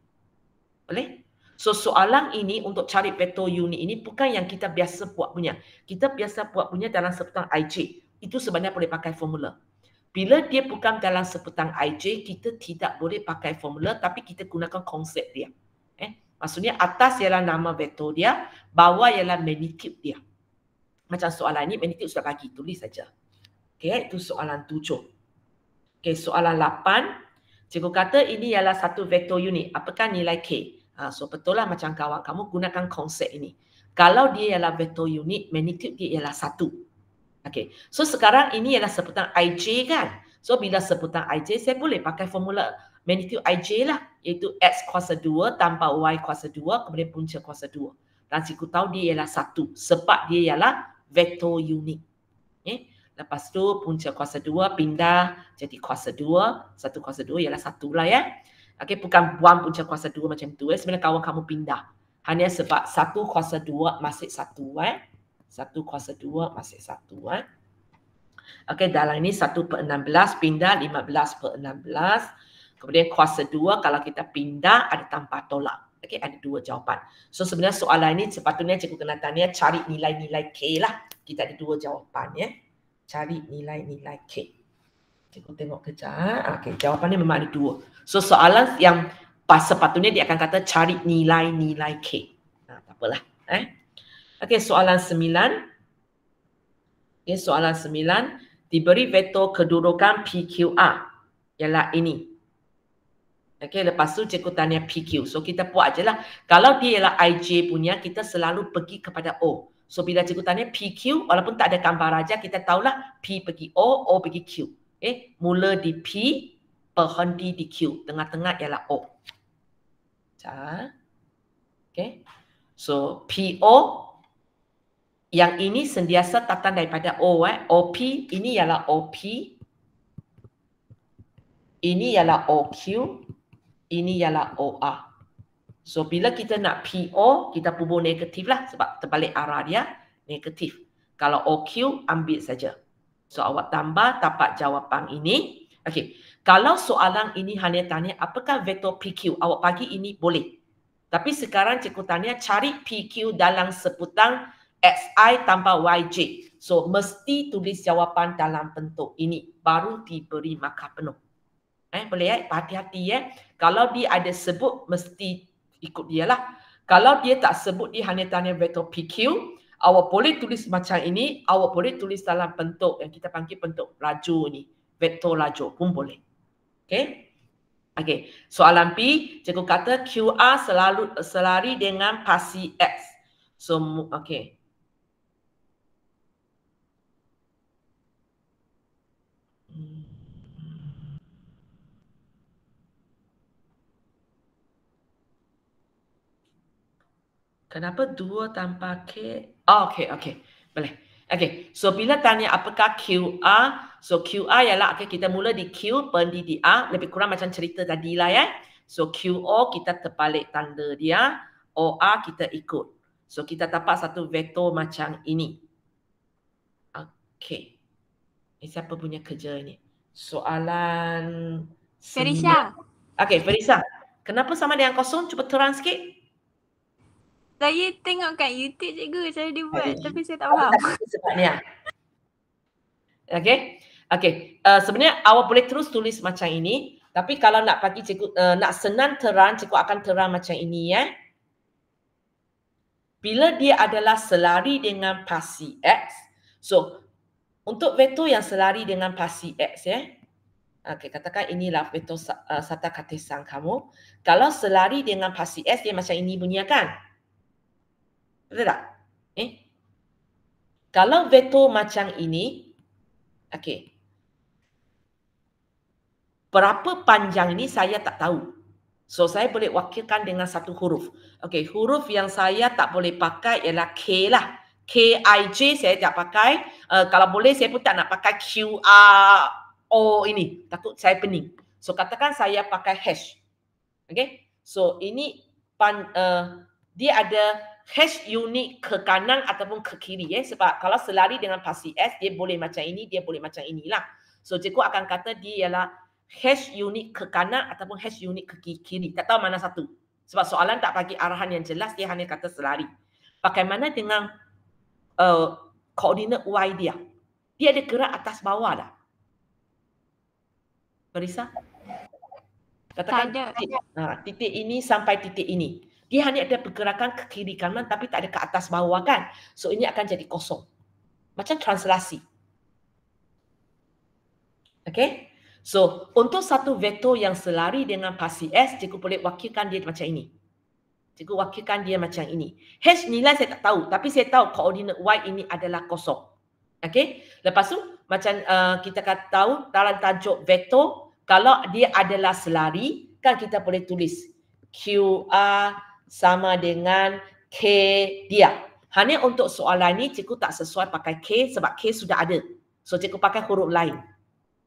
Boleh? So soalan ini untuk cari vektor unit ini bukan yang kita biasa buat punya. Kita biasa buat punya dalam sebutan IJ. Itu sebenarnya boleh pakai formula. Bila dia bukan dalam sebutan IJ, kita tidak boleh pakai formula tapi kita gunakan konsep dia. Maksudnya atas ialah nama vektor dia, bawah ialah magnitude dia. Macam soalan ini magnitude sudah bagi, tulis saja. Okey, itu soalan 7. Okey, soalan 8. Cikgu kata ini ialah satu vektor unit. Apakah nilai K? So betul lah macam kawan kamu gunakan konsep ini. Kalau dia ialah vektor unit, magnitude dia ialah 1. Okey, so sekarang ini ialah sebutan IJ kan? So bila sebutan IJ, saya boleh pakai formula magnitude IJ lah, iaitu X kuasa 2 tambah Y kuasa 2, kemudian punca kuasa 2. Dan cikgu tahu dia ialah 1 sebab dia ialah vektor unit. Lepas tu punca kuasa 2 pindah jadi kuasa 2, 1 kuasa 2 ialah 1 lah Okey, bukan buang punca kuasa 2 macam tu sebenarnya kawan kamu pindah. Hanya sebab 1 kuasa 2 masih 1 1 kuasa 2 masih 1 Okey, dalam ini 1/16 pindah 15/16. Kemudian kuasa 2 kalau kita pindah ada tanpa tolak. Okey, ada 2 jawapan. So sebenarnya soalan ini sepatutnya cikgu kena tanya cari nilai-nilai K lah. Kita ada 2 jawapan Cari nilai-nilai K. Cikgu tengok kejap. Okey, jawapannya memang ada 2. So soalan yang sepatutnya dia akan kata cari nilai-nilai K. Tak apalah. Okey, soalan 9. Soalan 9. Diberi vektor kedudukan PQR. Ialah ini. Okey, lepas tu cikgu tanya PQ. So kita buat je lah. Kalau dia ialah IJ punya, kita selalu pergi kepada O. So bila cikgu tanya PQ, walaupun tak ada gambar raja, kita tahulah P pergi O, O pergi Q. Mula di P, berhenti di Q. Tengah-tengah ialah O. Okey. So PO, yang ini sentiasa datang daripada O. OP, ini ialah OP. Ini ialah OQ. Ini ialah OR. So bila kita nak PO, kita pubur negatif lah sebab terbalik arah dia negatif. Kalau OQ, ambil saja. So awak tambah dapat jawapan ini. Okey, kalau soalan ini hanya tanya apakah vektor PQ, awak bagi ini boleh. Tapi sekarang cikgu tanya cari PQ dalam sebutan XI tambah YJ. So mesti tulis jawapan dalam bentuk ini baru diberi markah penuh. Boleh hati-hati Kalau dia ada sebut mesti ikut dia lah. Kalau dia tak sebut dia hanya tanya vektor PQ, awak boleh tulis macam ini, awak boleh tulis dalam bentuk yang kita panggil bentuk lajur ni, vektor lajur pun boleh. Okey? Okey, soalan B, cikgu kata QR selalu selari dengan pasi X. So okey. Kenapa 2 tanpa K? Oh, okey. Boleh. Okey. So bila tanya apakah QR? So QR ialah kita mula di Q, berhenti di A. Lebih kurang macam cerita tadi lah So QO kita terbalik tanda dia. OR kita ikut. So kita dapat satu vektor macam ini. Okey. Siapa punya kerja ini? Soalan Ferisha. Okey, Ferisha. Kenapa sama dengan kosong? Cuba terang sikit. Saya tengok kat YouTube cikgu, cara dia buat tapi saya tak faham. Sebabnya. Okey. Sebenarnya awak boleh terus tulis macam ini, tapi kalau nak bagi cikgu nak senang terang, cikgu akan terang macam ini Bila dia adalah selari dengan pasi X. So, untuk vektor yang selari dengan pasi X Okey, katakan inilah vektor sata kartesan kamu. Kalau selari dengan pasi S dia macam ini bunyi kan? Betul tak? Kalau vektor macam ini, okey. Berapa panjang ini saya tak tahu. So saya boleh wakilkan dengan satu huruf. Okey, huruf yang saya tak boleh pakai ialah K lah. KIJ saya tak pakai. Kalau boleh saya pun tak nak pakai QRO ini. Takut saya pening. So katakan saya pakai hash. Okey. So ini dia ada hash unik ke kanan ataupun ke kiri sebab kalau selari dengan pasi S dia boleh macam ini, dia boleh macam inilah. So cikgu akan kata dia ialah hash unik ke kanan ataupun hash unik ke kiri. Tak tahu mana satu. Sebab soalan tak bagi arahan yang jelas, dia hanya kata selari. Bagaimana dengan koordinat Y dia? Dia ada gerak atas bawah dah. Marisa? Katakan titik ini sampai titik ini. Dia hanya ada pergerakan ke kiri kanan tapi tak ada ke atas bawah kan. So ini akan jadi kosong. Macam translasi. Okay. So untuk satu vektor yang selari dengan pasi S, cikgu boleh wakilkan dia macam ini. Cikgu wakilkan dia macam ini. H nilai saya tak tahu tapi saya tahu koordinat Y ini adalah kosong. Okay. Lepas tu macam kita kata tahu dalam tajuk vektor, kalau dia adalah selari kan kita boleh tulis QR sama dengan K dia. Hanya untuk soalan ni cikgu tak sesuai pakai K sebab K sudah ada. So cikgu pakai huruf lain.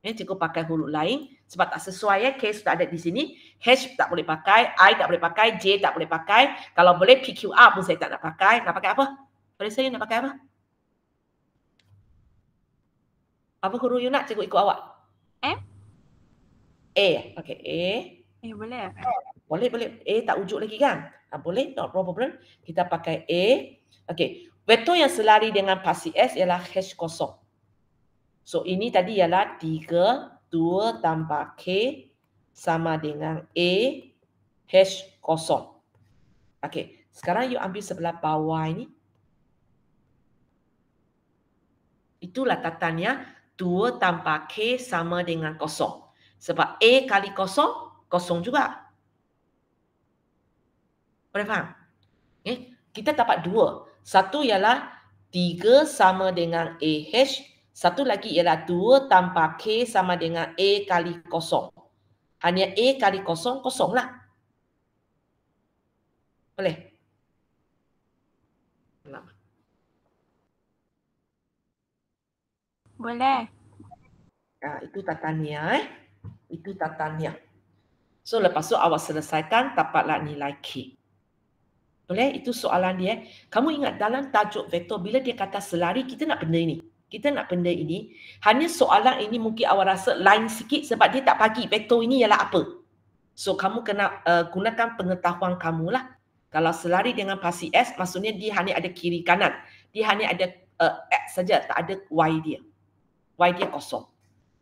Cikgu pakai huruf lain sebab tak sesuai K sudah ada di sini. H tak boleh pakai, I tak boleh pakai, J tak boleh pakai. Kalau boleh PQR pun saya tak nak pakai. Nak pakai apa? Pada saya nak pakai apa? Apa huruf you nak? Cikgu ikut awak. A. Okey, A. Boleh. Boleh. A tak ujuk lagi kan? Boleh, no problem. Kita pakai A. Okey, vektor yang selari dengan pasi S ialah H kosong. So ini tadi ialah 3, 2 tambah K sama dengan A H kosong. Okey, sekarang you ambil sebelah bawah ini. Itulah katanya 2 tambah K sama dengan kosong. Sebab A kali kosong, kosong juga. Boleh faham? Kita dapat 2. Satu ialah 3 sama dengan AH. Satu lagi ialah 2 tambah K sama dengan A kali kosong. Hanya A kali kosong, kosong lah. Boleh? Boleh. Itu tatanya. Itu tatanya. So lepas tu awak selesaikan, dapatlah nilai K. Boleh? Itu soalan dia. Kamu ingat dalam tajuk vektor, bila dia kata selari, kita nak benda ini. Kita nak benda ini. Hanya soalan ini mungkin awak rasa lain sikit sebab dia tak bagi vektor ini ialah apa. So, kamu kena gunakan pengetahuan kamu lah. Kalau selari dengan pasti S, maksudnya dia hanya ada kiri kanan. Dia hanya ada X saja, tak ada Y dia. Y dia kosong.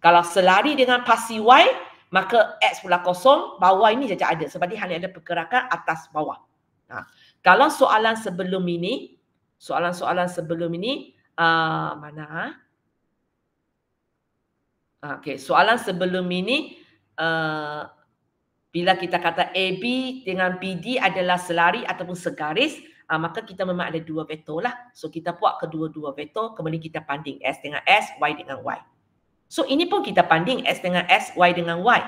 Kalau selari dengan pasti Y, maka X pula kosong, bawah ini saja ada. Sebab dia hanya ada pergerakan atas bawah. Nah, kalau soalan sebelum ini, mana? Okey, soalan sebelum ini, bila kita kata AB dengan BD adalah selari ataupun segaris, maka kita memang ada dua vektor lah. So kita buat kedua-dua vektor, kemudian kita banding S dengan S, Y dengan Y. So ini pun kita banding S dengan S, Y dengan Y.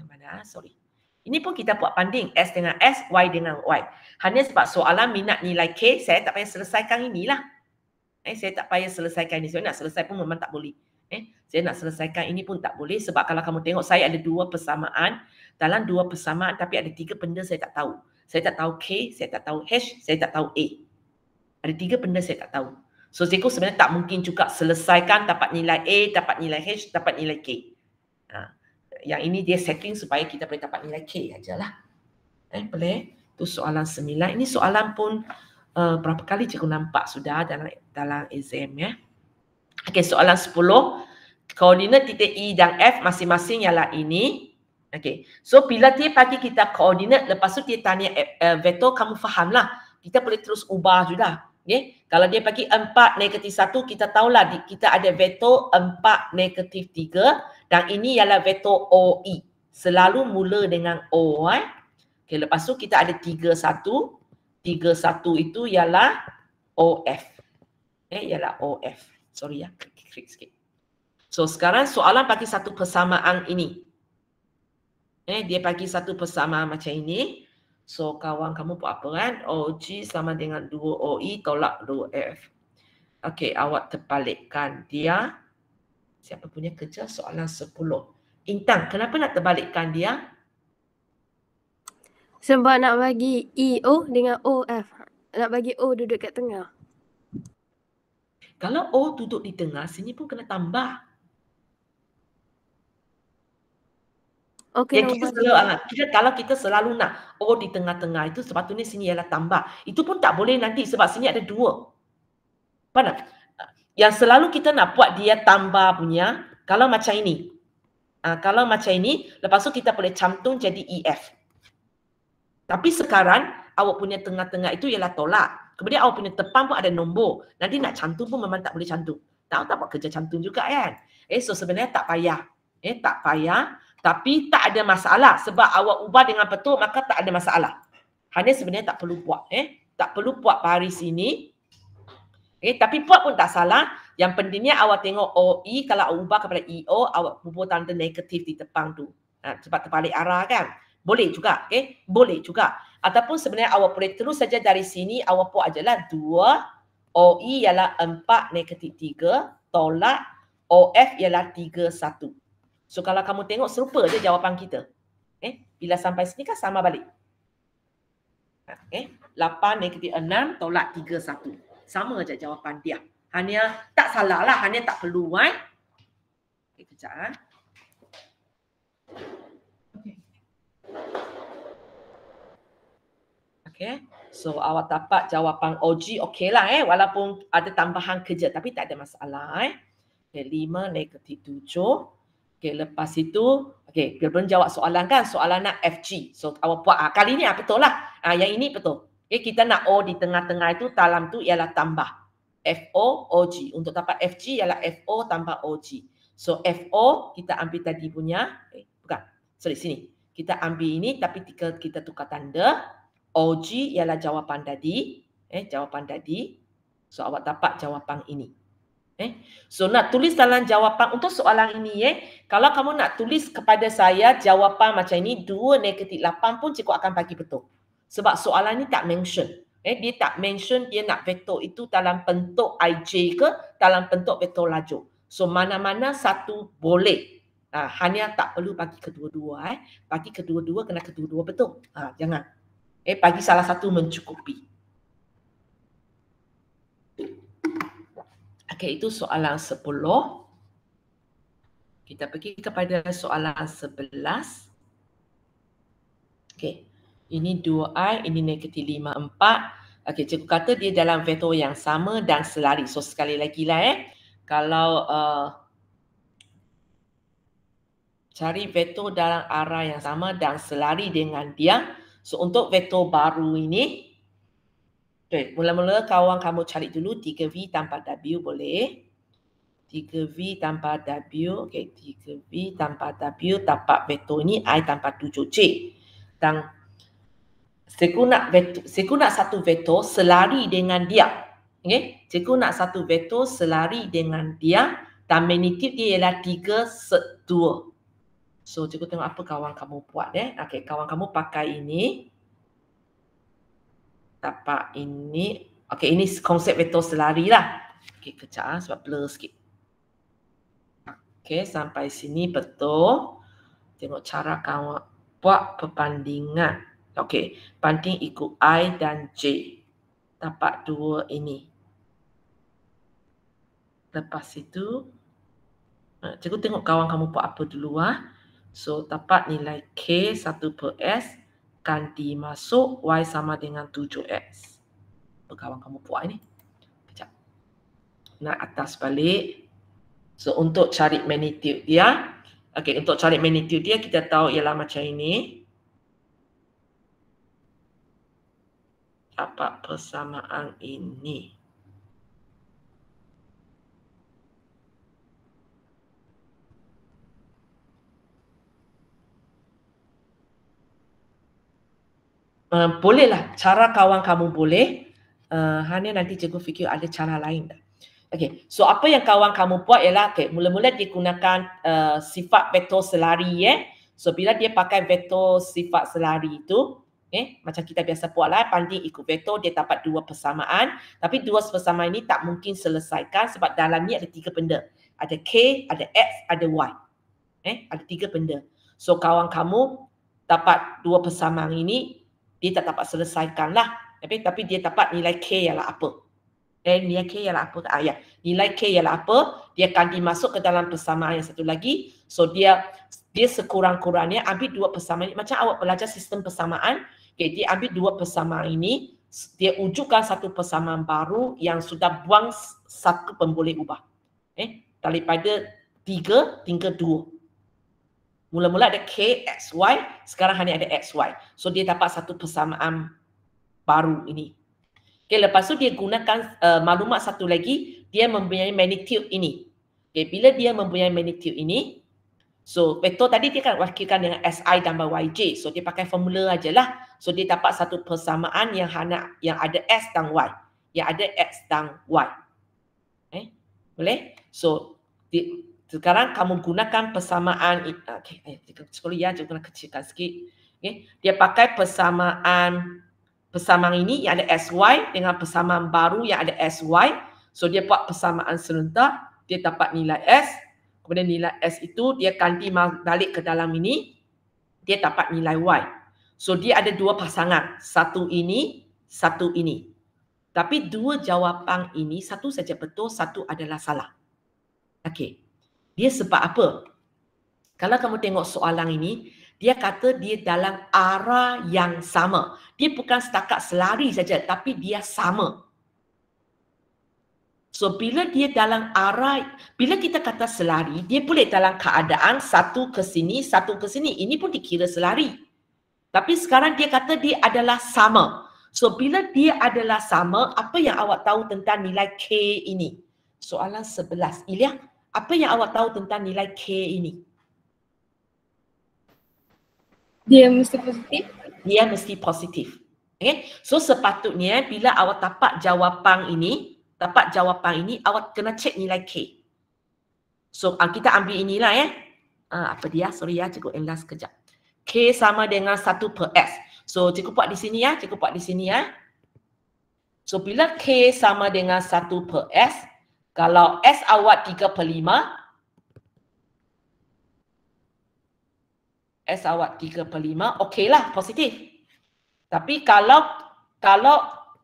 Mana? Sorry. Ini pun kita buat banding S dengan S, Y dengan Y. Hanya sebab soalan minat nilai K, saya tak payah selesaikan inilah. Saya tak payah selesaikan ini. Saya nak selesai pun memang tak boleh. Saya nak selesaikan ini pun tak boleh. Sebab kalau kamu tengok, saya ada dua persamaan. Dalam dua persamaan, tapi ada tiga benda saya tak tahu. Saya tak tahu K, saya tak tahu H, saya tak tahu A. Ada tiga benda saya tak tahu. So, cikgu sebenarnya tak mungkin juga selesaikan dapat nilai A, dapat nilai H, dapat nilai K. Yang ini dia setting supaya kita boleh dapat nilai K ajalah. Boleh? Itu soalan 9. Ini soalan pun berapa kali cikgu nampak sudah dalam exam ya. Okey, soalan 10. Koordinat titik E dan F masing-masing ialah ini. Okey. So bila dia bagi kita koordinat, lepas tu dia tanya vektor, kamu fahamlah. Kita boleh terus ubah sudah. Okay. Kalau dia bagi 4, -1, kita tahulah kita ada vektor 4, -3 dan ini ialah vektor OE. Selalu mula dengan O. Okay, lepas tu kita ada 3, 1. 3, 1 itu ialah OF. Ialah OF. Sorry ya, klik sikit. So sekarang soalan bagi satu persamaan ini. Dia bagi satu persamaan macam ini. So kawan kamu buat apa kan? OG sama dengan 2OE tolak 2F. Okey, awak terbalikkan dia. Siapa punya kerja? Soalan 10. Intan, kenapa nak terbalikkan dia? Sebab nak bagi EO dengan OF. Nak bagi O duduk kat tengah. Kalau O duduk di tengah, sini pun kena tambah. Okay, kalau kita selalu nak O di tengah-tengah, itu sepatutnya sini ialah tambah. Itu pun tak boleh nanti sebab sini ada 2. Faham? Yang selalu kita nak buat dia tambah punya, kalau macam ini. Kalau macam ini, lepas tu kita boleh cantum jadi EF. Tapi sekarang, awak punya tengah-tengah itu ialah tolak. Kemudian awak punya depan pun ada nombor. Nanti nak cantum pun memang tak boleh cantum. Tak buat kerja cantum juga kan? So sebenarnya tak payah. Tak payah. Tapi tak ada masalah. Sebab awak ubah dengan betul, maka tak ada masalah. Hanya sebenarnya tak perlu buat. Tak perlu buat baris ini. Tapi buat pun tak salah. Yang pentingnya awak tengok OE, kalau awak ubah kepada EO, awak bubuh tanda negatif di depan tu. Sebab terbalik arah kan. Boleh juga. Boleh juga. Ataupun sebenarnya awak boleh terus saja dari sini, awak buat ajalah 2. OE ialah 4, -3. Tolak OF ialah 3, 1. So kalau kamu tengok serupa je jawapan kita. Bila sampai sini kan sama balik. 8, -6 tolak 3, 1. Sama je jawapan dia. Hanya tak salah lah, hanya tak perlu kejap. Okay. So awak dapat jawapan OG okey lah walaupun ada tambahan kerja tapi tak ada masalah 5, -7. Okey, lepas itu, okey, bila belum jawab soalan kan, soalan nak FG. So, awak buat, kali ni betul lah. Yang ini betul. Okay, kita nak O di tengah-tengah itu, dalam tu ialah tambah. FO, OG. Untuk dapat FG ialah FO tambah OG. So, FO, kita ambil tadi punya, bukan, sorry, sini. Kita ambil ini, tapi kita tukar tanda. OG ialah jawapan tadi. Jawapan tadi. So, awak dapat jawapan ini. So nak tulis dalam jawapan untuk soalan ini kalau kamu nak tulis kepada saya jawapan macam ini 2, -8 pun cikgu akan bagi betul. Sebab soalan ini tak mention. Dia tak mention dia nak vektor itu dalam bentuk IJ ke dalam bentuk vektor lajur. So mana-mana satu boleh. Hanya tak perlu bagi kedua-dua. Bagi kedua-dua kena kedua-dua betul. Jangan. Bagi salah satu mencukupi. Okey, itu soalan 10. Kita pergi kepada soalan 11. Okey. Ini 2i, ini negatif 5, 4. Okey, cikgu kata dia dalam vektor yang sama dan selari. So sekali lagi lah kalau cari vektor dalam arah yang sama dan selari dengan dia. So untuk vektor baru ini, okay, mula-mula kawan kamu cari dulu 3V tanpa W boleh. 3V tanpa W, okay, 3V tanpa W dapat vektor ini I tanpa 7J. Dan cikgu nak satu vektor selari dengan dia. Okay? Cikgu nak satu vektor selari dengan dia dan magnitude dia ialah 3 set 2. So cikgu tengok apa kawan kamu buat Okay, kawan kamu pakai ini. Dapat ini. Okay, ini konsep vektor selari lah. Okay, kejap sebab blur sikit. Okay, sampai sini betul. Tengok cara kawan buat perbandingan. Okay, banding ikut I dan J. Dapat 2 ini. Lepas itu, cikgu tengok kawan kamu buat apa dulu . So, dapat nilai K 1/S ganti masuk Y sama dengan 7X. Apa kawan kamu buat ini? Sekejap. Nak atas balik. So, untuk cari magnitude dia. Okay, untuk cari magnitude dia, kita tahu ialah macam ini. Dapat persamaan ini. Bolehlah, cara kawan kamu boleh. Hanya nanti cikgu fikir ada cara lain dah. Okay, so apa yang kawan kamu buat ialah, okay, mula-mula dia gunakan sifat vektor selari. So bila dia pakai vektor sifat selari itu, macam kita biasa buat lah, banding ikut vektor, dia dapat 2 persamaan. Tapi 2 persamaan ini tak mungkin selesaikan sebab dalam ni ada 3 benda. Ada K, ada X, ada Y. Ada 3 benda. So kawan kamu dapat 2 persamaan ini, dia tak dapat selesaikan lah. Tapi dia dapat nilai K ialah apa. Nilai K ialah apa? Ya. Nilai K ialah apa? Dia akan dimasuk ke dalam persamaan yang satu lagi. So dia sekurang-kurangnya ambil 2 persamaan ini. Macam awak belajar sistem persamaan. Okay, dia ambil 2 persamaan ini. Dia wujudkan satu persamaan baru yang sudah buang satu pun boleh ubah. Daripada 3 tinggal 2. Mula-mula ada K, X, Y. Sekarang hanya ada X, Y. So dia dapat satu persamaan baru ini. Okay, lepas tu dia gunakan maklumat satu lagi. Dia mempunyai magnitude ini. Okay, bila dia mempunyai magnitude ini. So vektor tadi dia akan wakilkan dengan SI tambah YJ. So dia pakai formula ajalah. So dia dapat satu persamaan yang ada S dan Y. Yang ada X dan Y. Boleh? So sekarang kamu gunakan persamaan. Okay, sekolah ya, cikgu nak kecilkan sikit. Okay. Dia pakai persamaan ini yang ada SY dengan persamaan baru yang ada SY. So dia buat persamaan serentak. Dia dapat nilai S. Kemudian nilai S itu dia ganti balik ke dalam ini. Dia dapat nilai Y. So dia ada 2 pasangan. Satu ini, satu ini. Tapi 2 jawapan ini, satu saja betul, satu adalah salah. Okey. Dia sebab apa? Kalau kamu tengok soalan ini, dia kata dia dalam arah yang sama. Dia bukan setakat selari saja, tapi dia sama. So bila dia dalam arah, bila kita kata selari, dia boleh dalam keadaan satu ke sini, satu ke sini. Ini pun dikira selari. Tapi sekarang dia kata dia adalah sama. So bila dia adalah sama, apa yang awak tahu tentang nilai K ini? Soalan 11. Ilya, apa yang awak tahu tentang nilai K ini? Dia mesti positif. Dia mesti positif. Okay? So sepatutnya bila awak dapat jawapan ini, awak kena cek nilai K. So kita ambil inilah apa dia? Sorry ya, cikgu ulang sekejap. K sama dengan 1/S. So cikgu buat di sini ya, So bila K sama dengan 1/S, kalau S awak 3/5, S awak 3/5, okeylah, positif. Tapi kalau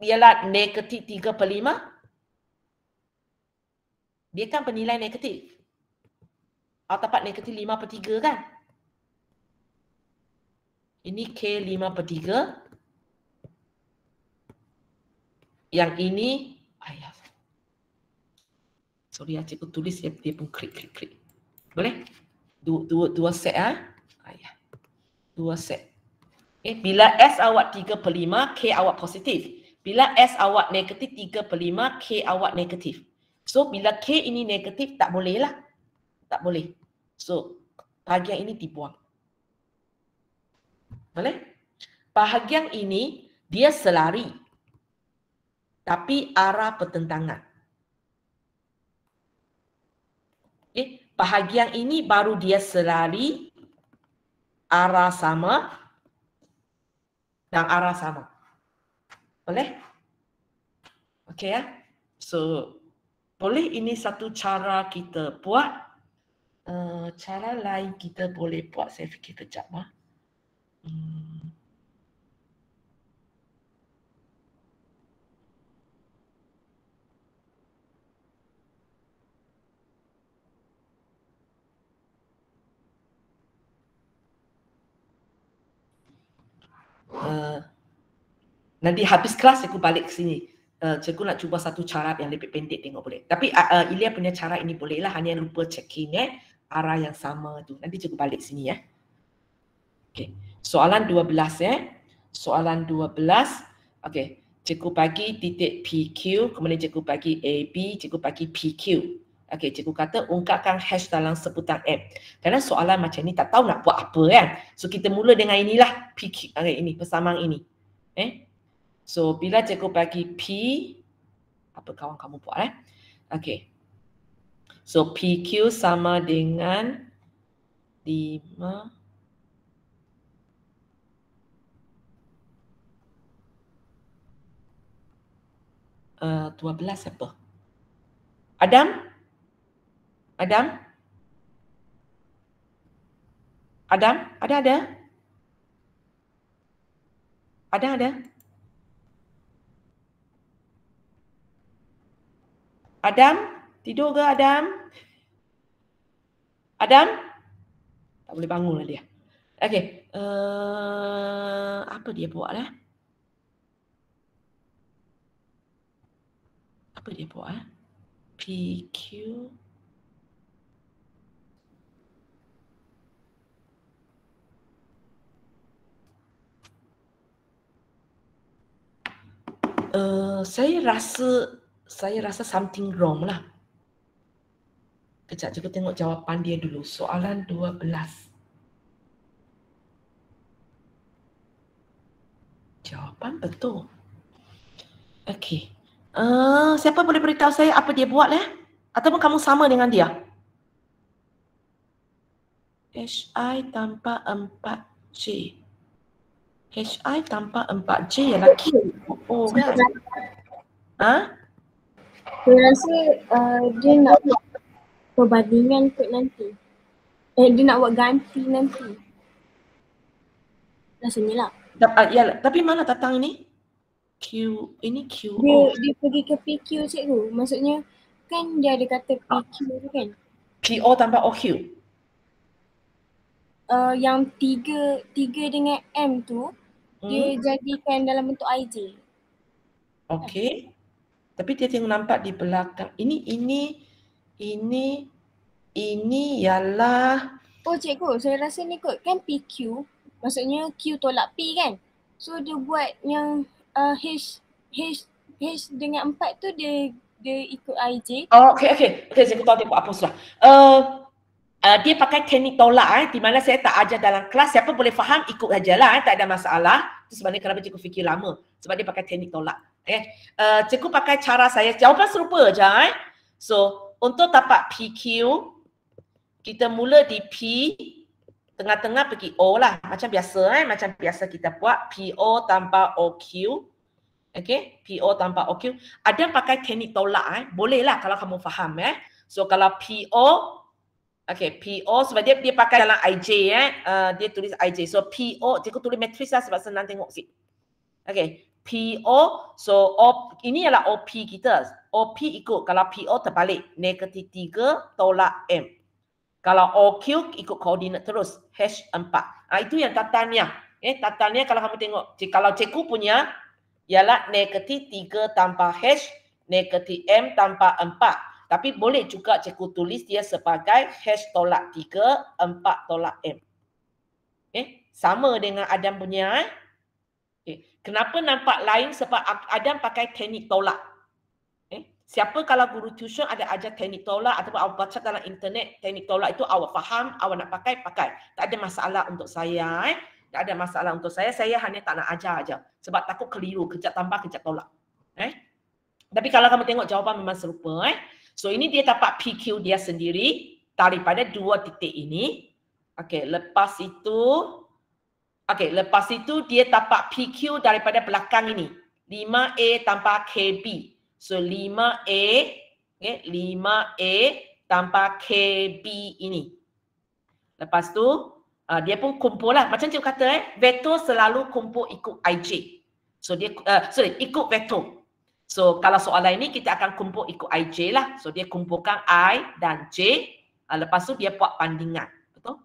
ialah negatif 3/5, dia kan bernilai negatif. Atau dapat negatif 5/3 kan? Ini K 5/3. Yang ini, sorry cikgu tulis dia pun klik. Boleh? Dua set dua set. Bila S awak 3/5, K awak positif. Bila S awak negatif 3/5, K awak negatif. So bila K ini negatif tak boleh lah. Tak boleh. So bahagian ini dibuang. Boleh? Bahagian ini dia selari. Tapi arah pertentangan. Bahagian ini baru dia selari, arah sama dan arah sama. Boleh? Okey ya. So, boleh ini satu cara kita buat. Cara lain kita boleh buat, saya fikir kejap. Nanti habis kelas aku balik ke sini. Cikgu nak cuba satu cara yang lebih pendek, tengok boleh. Tapi Ilya punya cara ini boleh lah, hanya lupa checking arah yang sama tu. Nanti cikgu balik sini ya. Okey. Soalan 12 Soalan 12. Okey. Cikgu bagi titik PQ, kemudian cikgu bagi AB, cikgu bagi PQ. Okey, cikgu kata ungkapkan hash dalam sebutan M. Kerana soalan macam ni tak tahu nak buat apa kan. So kita mula dengan inilah PQ. Okey, ini persamaan ini. So bila cikgu bagi P, apa kawan kamu buat Okey. So PQ sama dengan 5 12 apa? Adam? Ada? Adam? Tidur ke Adam? Adam? Tak boleh bangun lah dia. Okey. Apa dia buat Apa dia buat PQ. Saya rasa something wrong lah. Kejap cikgu tengok jawapan dia dulu. Soalan 12. Jawapan betul. Okey. Siapa boleh beritahu saya apa dia buat Ataupun kamu sama dengan dia? HI tanpa 4J. HI tanpa 4J ialah Q. Oh kan? Saya rasa dia nak buat perbandingan kot nanti. Dia nak buat ganti nanti. Rasanya lah. Ya, tapi mana datang ini? Ini QO. Dia pergi ke PQ cikgu. Maksudnya kan dia ada kata PQ tu kan. PO tanpa OQ. Yang tiga dengan M tu dia jadikan dalam bentuk IJ. Okey. Tapi dia tengok nampak di belakang. Ini ialah. Oh cikgu, saya rasa ni kot kan PQ. Maksudnya Q tolak P kan. So dia buat yang H dengan 4 tu dia ikut IJ. Oh, okey. Saya tahu tengok apa sudah. Dia pakai teknik tolak di mana saya tak ajar dalam kelas. Siapa boleh faham ikut sajalah tak ada masalah. Itu sebabnya kenapa cikgu fikir lama. Sebab dia pakai teknik tolak. Cikgu pakai cara saya. Jawapan serupa je. So untuk dapat PQ, kita mula di P, tengah-tengah pergi O lah. Macam biasa macam biasa kita buat PO tanpa OQ. Okey, PO tanpa OQ. Ada pakai teknik tolak bolehlah kalau kamu faham So kalau PO, okey, PO sebab dia pakai dalam IJ dia tulis IJ. So PO, cikgu tulis matris lah sebab senang tengok sikit. Okay, PO, so ini ialah OP kita. OP ikut, kalau PO terbalik, negatif 3 tolak M. Kalau OQ ikut koordinat terus, H4. Itu yang tatanya. Tatanya kalau kamu tengok, kalau cikgu punya, ialah negatif 3 tanpa H, negatif M tanpa 4. Tapi boleh juga cikgu tulis dia sebagai H tolak 3, 4 tolak M. Sama dengan Adam punya. Kenapa nampak lain? Sebab Adam pakai teknik tolak. Siapa kalau guru tuition ada ajar teknik tolak ataupun awak baca dalam internet teknik tolak itu awak faham, awak nak pakai. Tak ada masalah untuk saya. Tak ada masalah untuk saya. Saya hanya tak nak ajar aja. Sebab takut keliru. Kejap tambah, kejap tolak. Tapi kalau kamu tengok jawapan memang serupa. So ini dia dapat PQ dia sendiri daripada dua titik ini. Lepas itu dia dapat PQ daripada belakang ini. 5A tanpa KB. So 5A tanpa KB ini. Lepas tu dia pun kumpul lah. Macam cikgu kata vektor selalu kumpul ikut IJ. So dia ikut vektor. So kalau soalan ini kita akan kumpul ikut IJ lah. So dia kumpulkan I dan J. Lepas tu dia buat bandingan. Betul?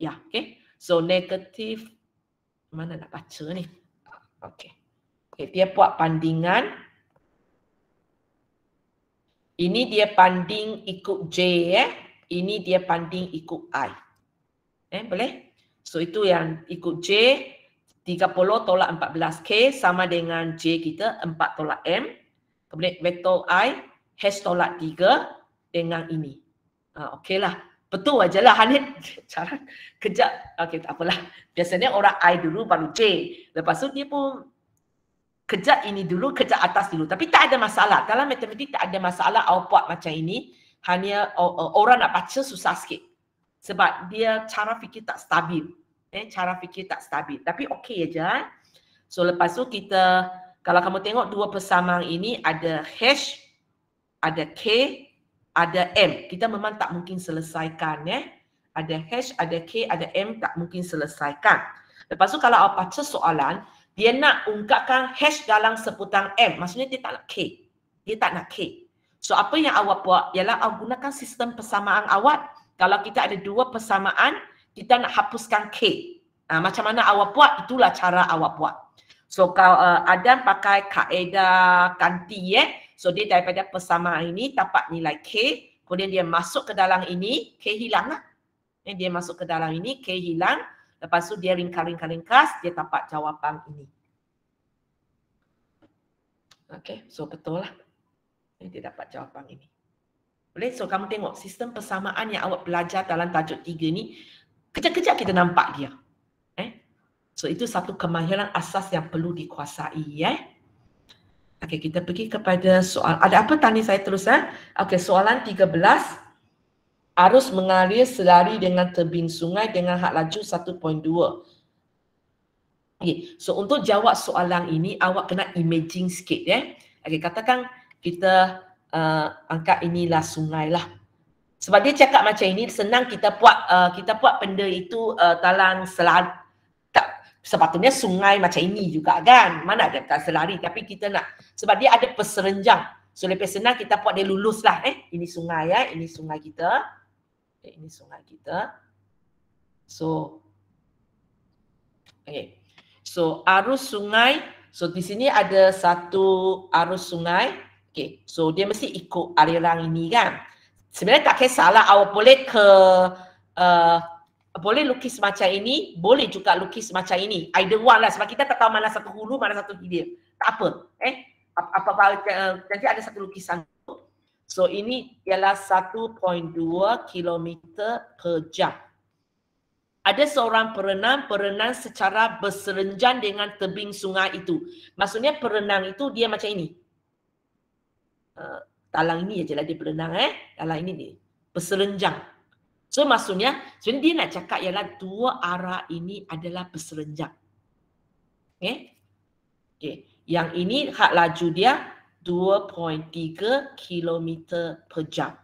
Ya, So negatif, mana nak baca ni? Dia buat bandingan. Ini dia banding ikut J. Ini dia banding ikut I. Boleh? So itu yang ikut J, 30 tolak 14K sama dengan J kita, 4 tolak M. Kemudian vektor I, H tolak 3 dengan ini. Okeylah. Betul aja lah. Hanya cara kejap. Tak apalah. Biasanya orang I dulu baru J. Lepas tu dia pun kejap ini dulu, kejap atas dulu. Tapi tak ada masalah. Dalam matematik tak ada masalah awak buat macam ini. Hanya orang nak baca susah sikit. Sebab dia cara fikir tak stabil. Cara fikir tak stabil. Tapi okey aja. So lepas tu kita, kalau kamu tengok dua persamaan ini ada H, ada K, ada M. Kita memang tak mungkin selesaikan. Ada H, ada K, ada M, tak mungkin selesaikan. Lepas tu kalau awak baca soalan, dia nak ungkapkan H dalam sebutan M. Maksudnya dia tak nak K. Dia tak nak K. So apa yang awak buat ialah awak gunakan sistem persamaan awak. Kalau kita ada dua persamaan, kita nak hapuskan K. Macam mana awak buat, itulah cara awak buat. So kalau Adam pakai kaedah ganti. So dia daripada persamaan ini dapat nilai K. Kemudian dia masuk ke dalam ini, K hilang lah. Dia masuk ke dalam ini, K hilang. Lepas tu dia ringkas, dia dapat jawapan ini. So betul lah. Dia dapat jawapan ini. Boleh? So kamu tengok sistem persamaan yang awak belajar dalam tajuk 3 ni, kejap-kejap kita nampak dia. So itu satu kemahiran asas yang perlu dikuasai. Kita pergi kepada soal. Ada apa tanya saya terus? Soalan 13. Arus mengalir selari dengan tebing sungai dengan had laju 1.2. So untuk jawab soalan ini, awak kena imagine sikit. Katakan kita angkat inilah sungai lah. Sebab dia cakap macam ini, senang kita buat benda itu dalam selari. Sepatutnya sungai macam ini juga kan. Mana ada kat selari. Tapi kita nak, sebab dia ada perserenjang. So lebih senang kita buat dia lulus lah. Ini sungai ini sungai kita. Ini sungai kita. So so arus sungai. So di sini ada satu arus sungai. So dia mesti ikut aliran ini kan. Sebenarnya tak kisahlah, awak boleh boleh lukis macam ini, boleh juga lukis macam ini. Either one lah, sebab kita tak tahu mana satu hulu, mana satu hilir. Tak apa. Nanti ada satu lukisan. So ini ialah 1.2 km per jam. Ada seorang perenang secara berserenjang dengan tebing sungai itu. Maksudnya perenang itu dia macam ini. Talang ini aja lah dia berenang. Talang ini dia berserenjang. So maksudnya sebenarnya dia nak cakap ialah dua arah ini adalah berserenjang. Yang ini had laju dia 2.3 km per jam.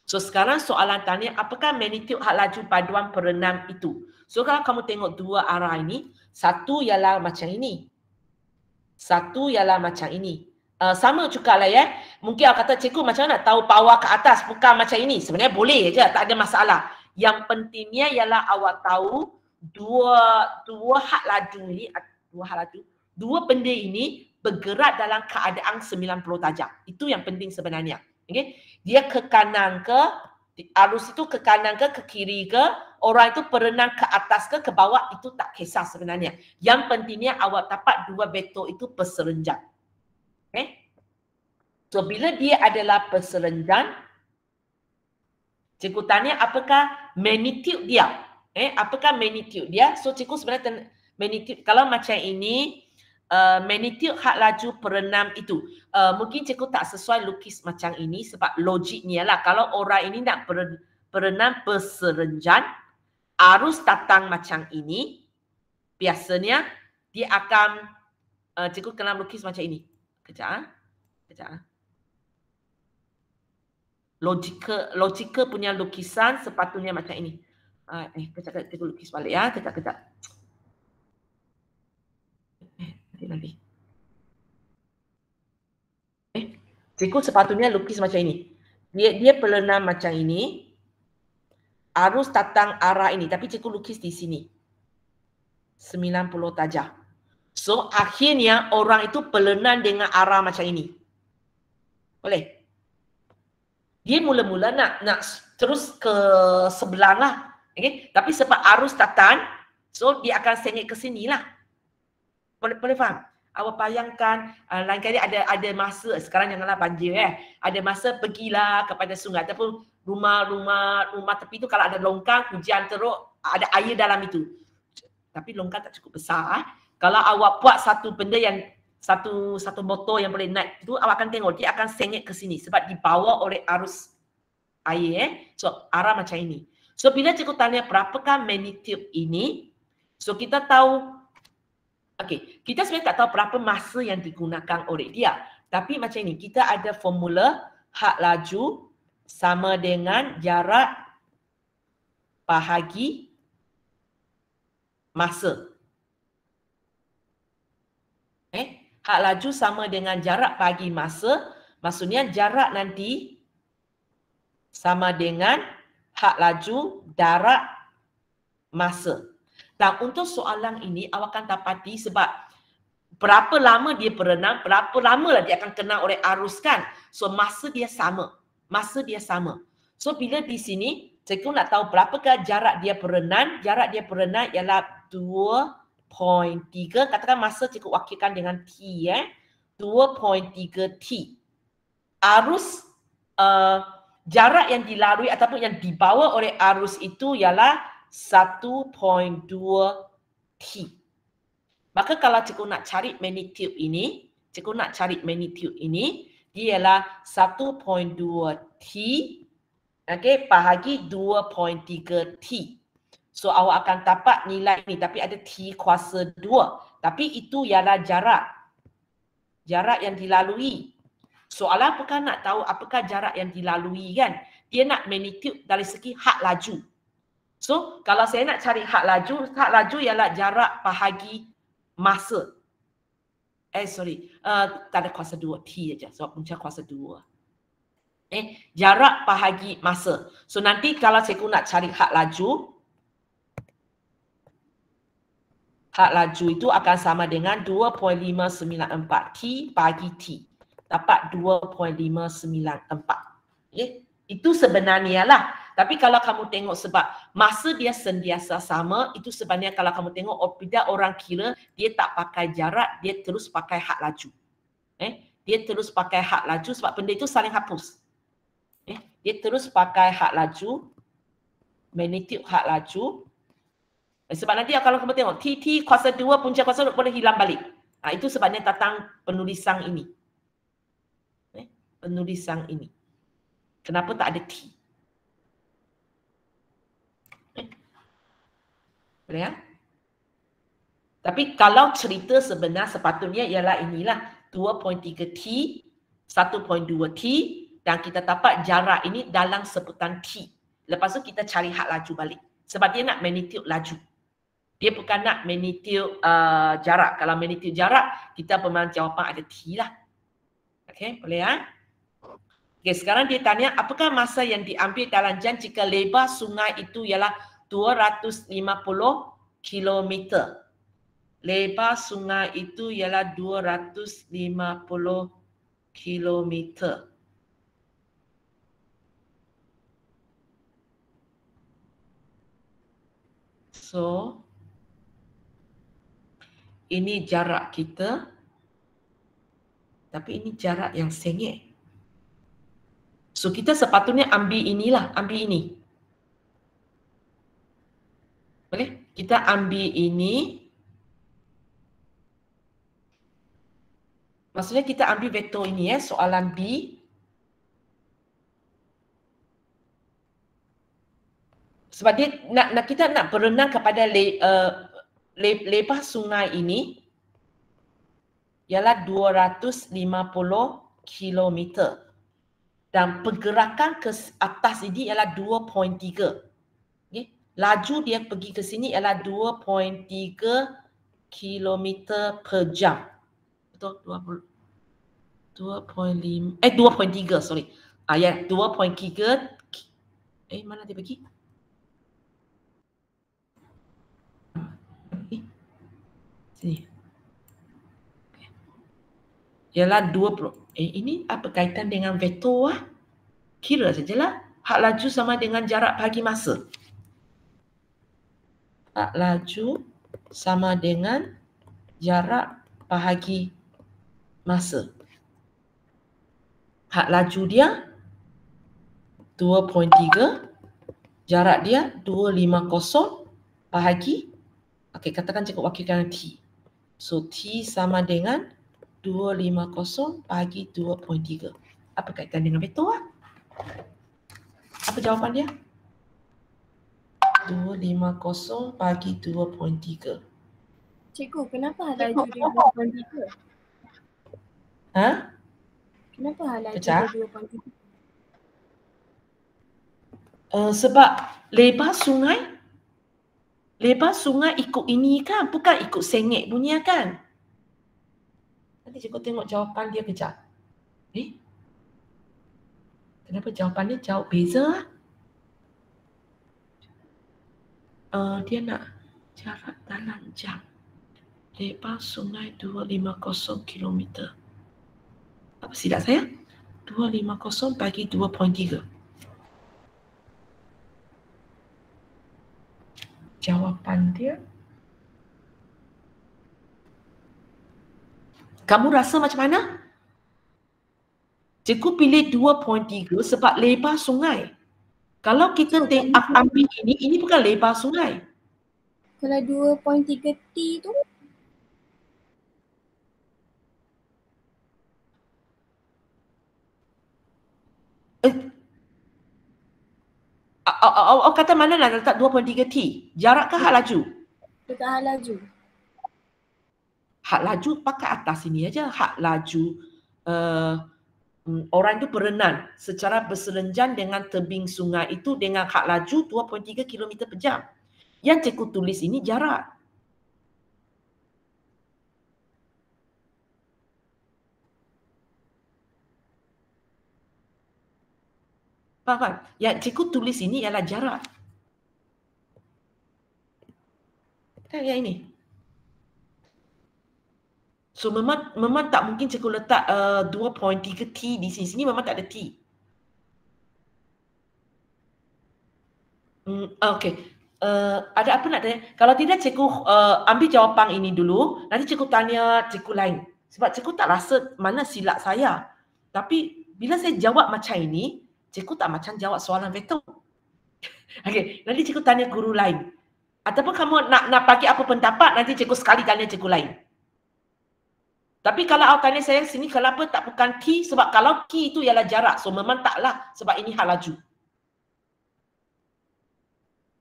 So sekarang soalan tanya, apakah magnitude had laju paduan perenang itu? So kalau kamu tengok dua arah ini, satu ialah macam ini. Satu ialah macam ini. Sama juga lah ya. Mungkin awak kata, cikgu macam mana tahu power ke atas bukan macam ini. Sebenarnya boleh je, tak ada masalah. Yang pentingnya ialah awak tahu dua hak laju ini, dua benda ini bergerak dalam keadaan 90 darjah. Itu yang penting sebenarnya. Okay? Dia ke kanan ke, arus itu ke kanan ke kiri ke, orang itu berenang ke atas ke bawah, itu tak kisah sebenarnya. Yang pentingnya awak dapat dua vektor itu berserenjan. Okay? So bila dia adalah berserenjan, cikgu tanya apakah magnitude dia? Apakah magnitude dia? So cikgu sebenarnya magnitude kalau macam ini, magnitude hak laju perenam itu. Mungkin cikgu tak sesuai lukis macam ini sebab logiknya lah. Kalau orang ini nak berenang berserenjan, arus datang macam ini, biasanya dia akan, cikgu kena lukis macam ini. Kejap. Logika punya lukisan sepatutnya macam ini. Kejap, cikgu lukis balik ya. Kejap. Nanti. Cikgu sepatutnya lukis macam ini. Dia berenang macam ini. Arus datang arah ini. Tapi cikgu lukis di sini. 90 darjah. So akhirnya orang itu berenang dengan arah macam ini. Boleh? Dia mula-mula nak terus ke sebelah lah. Okay? Tapi sebab arus datang, so dia akan sengit ke sini lah. Boleh faham? Awak bayangkan lain kali ada masa, sekarang janganlah banjir ada masa pergilah kepada sungai ataupun rumah tepi tu kalau ada longkang, hujan teruk, ada air dalam itu. Tapi longkang tak cukup besar. Kalau awak buat satu benda yang satu motor yang boleh naik itu, awak akan tengok dia akan sengit ke sini sebab dibawa oleh arus air. So arah macam ini. So bila cikgu tanya berapakah magnitude ini, so kita tahu, kita sebenarnya tak tahu berapa masa yang digunakan oleh dia. Tapi macam ini, kita ada formula hak laju sama dengan jarak bahagi masa. Hak laju sama dengan jarak bahagi masa, maksudnya jarak nanti sama dengan hak laju darab masa. Dan untuk soalan ini awak akan dapati sebab berapa lama dia berenang, berapa lama lah dia akan kena oleh arus kan. So masa dia sama. So bila di sini, cikgu nak tahu berapakah jarak dia berenang. Jarak dia berenang ialah 2.3. Katakan masa cikgu wakilkan dengan T 2.3 T. Arus jarak yang dilalui ataupun yang dibawa oleh arus itu ialah 1.2 T. Maka kalau cikgu nak cari magnitude ini, dia ialah 1.2 T bahagi 2.3 T. So awak akan dapat nilai ini tapi ada T kuasa 2. Tapi itu ialah jarak yang dilalui. Soalan apakah nak tahu apakah jarak yang dilalui kan? Dia nak magnitude dari segi hak laju. So kalau saya nak cari hak laju ialah jarak bahagi masa. Tak ada kuasa 2 T aja sebab punca kuasa 2. Jarak bahagi masa. So nanti kalau cikgu nak cari hak laju itu akan sama dengan 2.594 T bagi T. Dapat 2.594. Itu sebenarnya lah. Tapi kalau kamu tengok sebab masa dia sentiasa sama, itu sebenarnya kalau kamu tengok bila orang kira, dia tak pakai jarak, dia terus pakai hak laju. Dia terus pakai hak laju sebab benda itu saling hapus. Dia terus pakai hak laju, magnitude hak laju. Sebab nanti kalau kamu tengok T kuasa 2, punca kuasa 2 boleh hilang balik. Itu sebabnya datang penulisan ini. Kenapa tak ada T? Boleh ya? Tapi kalau cerita sebenar sepatutnya ialah inilah 2.3 T, 1.2 T dan kita dapat jarak ini dalam sebutan T. Lepas tu kita cari hak laju balik. Sebab dia nak magnitude laju. Dia bukan nak magnitude jarak. Kalau magnitude jarak, kita pemahaman jawapan ada T lah. Okey, boleh ya? Okey, sekarang dia tanya, apakah masa yang diambil dalam jam jika lebar sungai itu ialah 250 kilometer? Lebar sungai itu ialah 250 kilometer. So, ini jarak kita. Tapi ini jarak yang sengit. So, kita sepatutnya ambil inilah, ambil ini. Boleh? Kita ambil ini. Maksudnya kita ambil vektor ini ya, soalan B. Sebab dia kita nak berenang kepada lebar sungai ini ialah 250 kilometer. Dan pergerakan ke atas ini ialah 2.3. Okay. Laju dia pergi ke sini ialah 2.3 kilometer per jam. Betul? 2.3 sorry. Ya, 2.3. Mana dia pergi? Sini. Ialah 20. Ini apa kaitan dengan vektor? Kira sajalah. Hak laju sama dengan jarak bahagi masa. Hak laju sama dengan jarak bahagi masa. Hak laju dia 2.3, jarak dia 250 bahagi, okey, katakan cukup wakilkan T. So T sama dengan 250 bahagi 2.3. Apa kaitan dengan vektor? Apa jawapan dia? 250 bahagi 2.3. Cikgu, kenapa laju dia 2.3? Ha? Kenapa laju Pecah? dia 2.3? Sebab lebar sungai ikut ini kan, bukan ikut sengit punya kan. Nanti cikgu tengok jawapan dia kejap. Kenapa jawapan dia jauh beza? Dia nak jarak dalam jam. Lebar sungai 250 km. Apa silap saya? 250 bagi 2.3. Jawapan dia. Kamu rasa macam mana? Cikgu pilih 2.3 sebab lebar sungai. Kalau kita ambil ini bukan lebar sungai. Kalau 2.3 T tu? Awak kata mana nak letak 2.3 T? Jarak ke hak laju? Dekat hak laju. Hak laju pakai atas sini aja. Hak laju orang itu berenang secara berserenjan dengan tebing sungai itu dengan hak laju 2.3 km per jam. Yang cikgu tulis ini jarak. Faham? Yang cikgu tulis ini ialah jarak. Kan yang ini. So memang tak mungkin cikgu letak 2.3 T di sini. Sini memang tak ada T. Okey. Ada apa nak tanya? Kalau tidak cikgu ambil jawapan ini dulu. Nanti cikgu tanya cikgu lain. Sebab cikgu tak rasa mana silap saya. Tapi bila saya jawab macam ini, cikgu tak macam jawab soalan vektor. Okey. Nanti cikgu tanya guru lain. Ataupun kamu nak bagi apa pendapat, nanti cikgu sekali tanya cikgu lain. Tapi kalau awak tanya saya sini, kenapa tak bukan T? Sebab kalau T itu ialah jarak. So memang taklah sebab ini hal laju.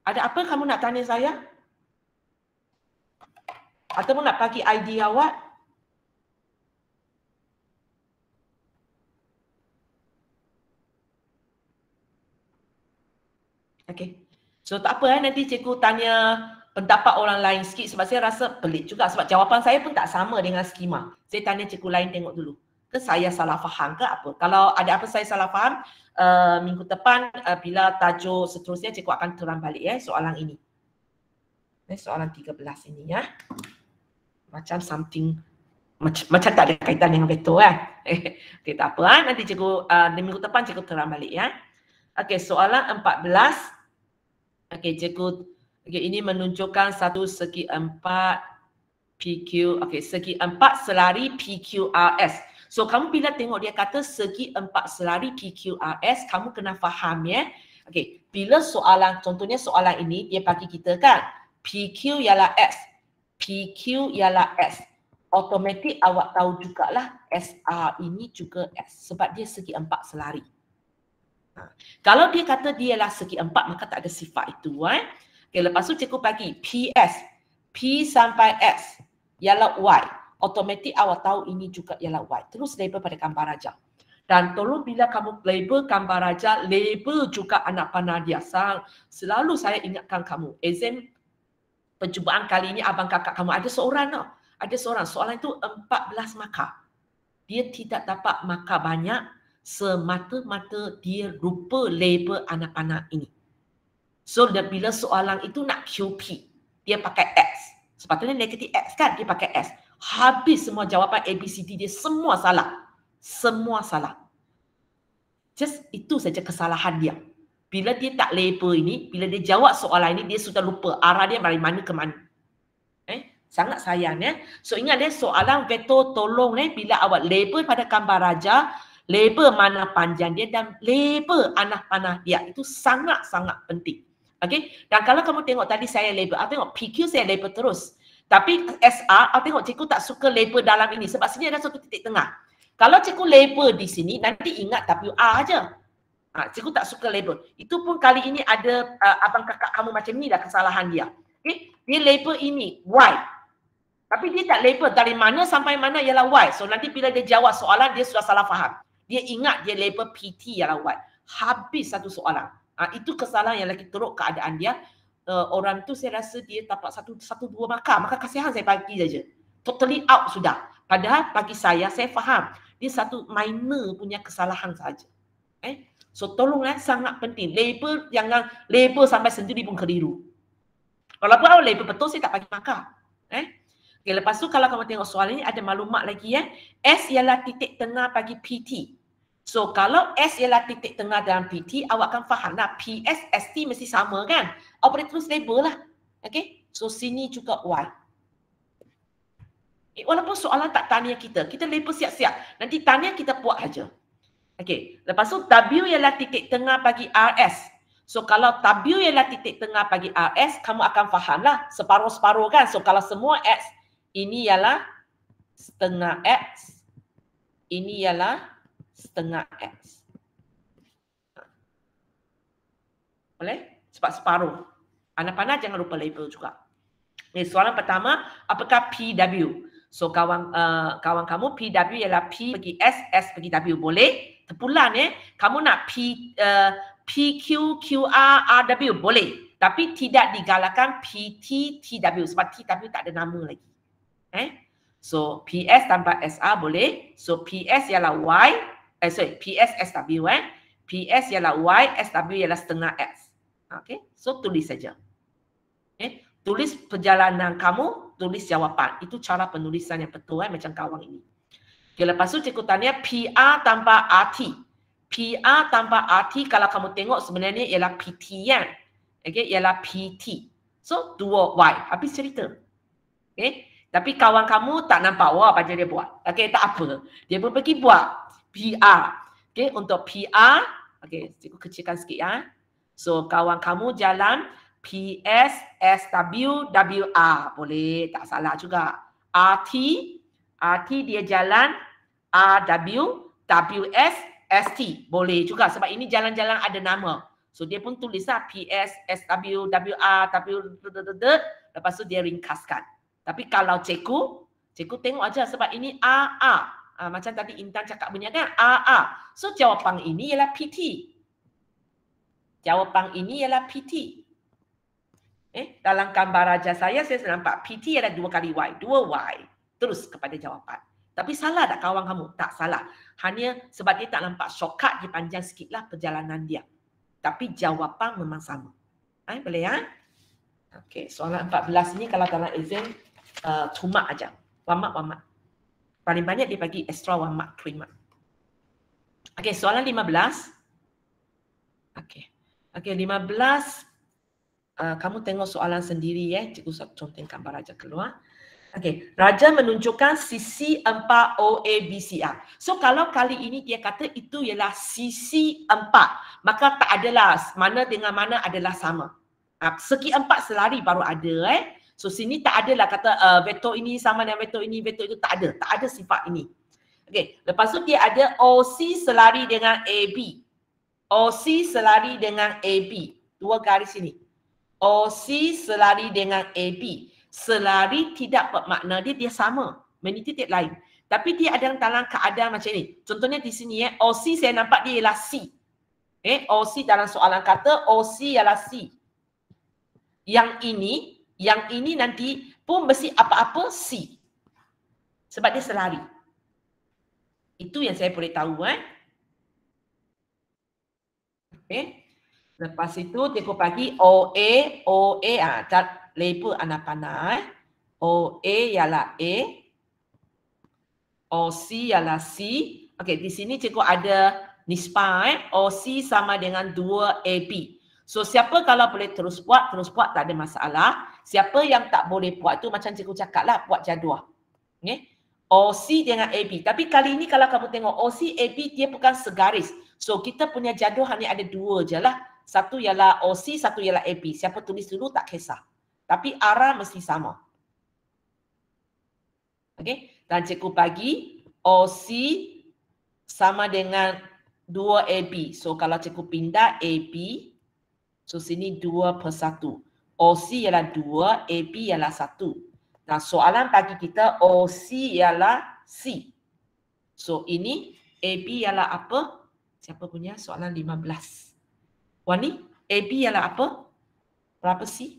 Ada apa kamu nak tanya saya? Ataupun nak bagi idea awak? Okey. So tak apa nanti cikgu tanya pendapat orang lain sikit sebab saya rasa pelik juga sebab jawapan saya pun tak sama dengan skema. Saya tanya cikgu lain tengok dulu. Ke saya salah faham ke apa? Kalau ada apa saya salah faham, minggu depan bila tajuk seterusnya cikgu akan terang balik soalan ini. Soalan 13 ini ya. Macam something macam tak ada kaitan dengan veto Okey, tak apa nanti cikgu di minggu depan cikgu terang balik ya. Okey, soalan 14. Okey, cikgu ini menunjukkan satu segi 4 PQ. Okey, segi 4 selari PQRS. So kamu bila tengok dia kata segi 4 selari PQRS, kamu kena faham ya. Okey, bila soalan contohnya soalan ini dia bagi kita kan PQ ialah X, PQ ialah S. Automatik awak tahu jugalah SR ini juga S sebab dia segi 4 selari. Kalau dia kata dia ialah segi 4 maka tak ada sifat itu. Okay, lepas tu cikgu bagi PS, P sampai S ialah Y. Automatik awak tahu ini juga ialah Y. Terus label pada gambar raja. Dan tolong bila kamu label gambar raja, label juga anak panah dia. Selalu saya ingatkan kamu, exam percubaan kali ini abang kakak kamu ada seorang tau. Ada seorang, soalan itu 14 markah. Dia tidak dapat markah banyak semata-mata dia lupa label anak panah ini. So bila soalan itu nak QP, dia pakai X. Sepatutnya negatif X kan, dia pakai S. Habis semua jawapan ABCD dia semua salah. Semua salah. Just itu saja kesalahan dia. Bila dia tak label ini, bila dia jawab soalan ini, dia sudah lupa arah dia dari mana ke mana. Sangat sayang ya. So ingat soalan veto tolong bila awak label pada gambar raja, label mana panjang dia dan label anak panah dia. Itu sangat-sangat penting. Okey. Dan kalau kamu tengok tadi saya label, tengok PQ saya label terus. Tapi SR, tengok cikgu tak suka label dalam ini sebab sini ada satu titik tengah. Kalau cikgu label di sini, nanti ingat WR aja. Cikgu tak suka label. Itu pun kali ini ada abang kakak kamu macam ni dah kesalahan dia. Okay? Dia label ini Y. Tapi dia tak label dari mana sampai mana ialah Y. So nanti bila dia jawab soalan, dia sudah salah faham. Dia ingat dia label PT ialah Y. Habis satu soalan. Itu kesalahan yang lagi teruk keadaan dia. Orang tu saya rasa dia dapat satu dua markah. Maka kasihan saya bagi saja. Totally out sudah. Padahal bagi saya faham. Dia satu minor punya kesalahan saja. So tolonglah sangat penting. Label, jangan label sampai sendiri pun keliru. Walaupun awak label betul, saya tak bagi markah. Okay, lepas tu kalau kamu tengok soalan ini ada maklumat lagi ya. S ialah titik tengah bagi PT. So kalau S ialah titik tengah dalam PT, awak akan faham lah PS, ST mesti sama kan. Awak boleh terus label lah. Okay. So sini juga Y. Walaupun soalan tak tanya kita label siap-siap. Nanti tanya kita buat saja. Okay. Lepas tu W ialah titik tengah bagi RS. So kalau W ialah titik tengah bagi RS, kamu akan faham lah. Separuh-separuh kan. So kalau semua X, ini ialah setengah X. Ini ialah setengah X. Boleh? Sebab separuh. Anak panah jangan lupa label juga. Ini soalan pertama, apakah PW? So kawan kamu PW ialah P bagi S, S bagi W. Boleh? Terpulang kamu nak PQ, QR, RW. Boleh. Tapi tidak digalakkan PT, TW. Sebab TW tak ada nama lagi. So PS tanpa SR boleh. So PS ialah Y. PS SW. PS ialah Y, SW ialah setengah X. Okay. So tulis saja. Tulis perjalanan kamu, tulis jawapan. Itu cara penulisan yang betul macam kawan ini. Okay, lepas tu cikgu tanya PR tanpa RT. PR tanpa RT kalau kamu tengok sebenarnya ialah PT kan. Okay, ialah PT. So dua Y. Habis cerita. Okay. Tapi kawan kamu tak nampak, wah apa dia buat. Okey, tak apa. Dia pun pergi buat PR. Okey, untuk PR, okey, cikgu kecilkan sikit ya. So kawan kamu jalan PS, SW, WR. Boleh, tak salah juga. RT dia jalan RW, WS, ST. Boleh juga sebab ini jalan-jalan ada nama. So dia pun tulislah PS, SW, WR, W, lepas tu dia ringkaskan. Tapi kalau cikgu tengok aja sebab ini AA. Macam tadi Intan cakap punya kan, AA. So jawapan ini ialah PT. Jawapan ini ialah PT. Dalam gambar raja saya nampak PT ada 2 kali Y, 2Y. Terus kepada jawapan. Tapi salah tak kawan kamu? Tak salah. Hanya sebab dia tak nampak shortcut, dia panjang sikitlah perjalanan dia. Tapi jawapan memang sama. Boleh ya? Okey, soalan 14 ni kalau dalam exam 2 mark aja. 1 mark. Paling banyak dia bagi extra 1 mark, 3 mark. Okey, soalan 15. Okey, 15. Kamu tengok soalan sendiri ya. Cikgu contohkan gambar raja keluar. Okey, raja menunjukkan sisi 4 OABCR. So kalau kali ini dia kata itu ialah sisi 4, maka tak adalah mana dengan mana adalah sama. Segi 4 selari baru ada So sini tak adalah kata vektor ini sama dengan vektor ini, vektor itu tak ada sifat ini. Okey, lepas tu dia ada OC selari dengan AB. OC selari dengan AB. 2 garis ini. OC selari dengan AB. Selari tidak bermakna dia sama. Magnitude lain. Tapi dia ada dalam keadaan macam ni. Contohnya di sini OC saya nampak dia ialah C. OC dalam soalan kata OC ialah C. Yang ini nanti pun mesti apa-apa C. Sebab dia selari. Itu yang saya boleh tahu Okey. Lepas itu cikgu bagi OA label anak panah OA ialah A, OC ialah C. Okey, di sini cikgu ada nisbah OC sama dengan 2AB. So siapa kalau boleh terus buat tak ada masalah. Siapa yang tak boleh buat tu macam cikgu cakaplah, buat jadual. Okey. OC dengan AB. Tapi kali ini kalau kamu tengok OC AB dia bukan segaris. So kita punya jadual hanya ada 2 je lah. Satu ialah OC, satu ialah AB. Siapa tulis dulu tak kisah. Tapi arah mesti sama. Okey. Dan cikgu bagi OC sama dengan 2AB. So kalau cikgu pindah AB, so sini 2/1. OC ialah 2, AB ialah 1. Nah soalan bagi kita OC ialah C. So ini AB ialah apa? Siapa punya soalan 15? Wani, AB ialah apa? Berapa C?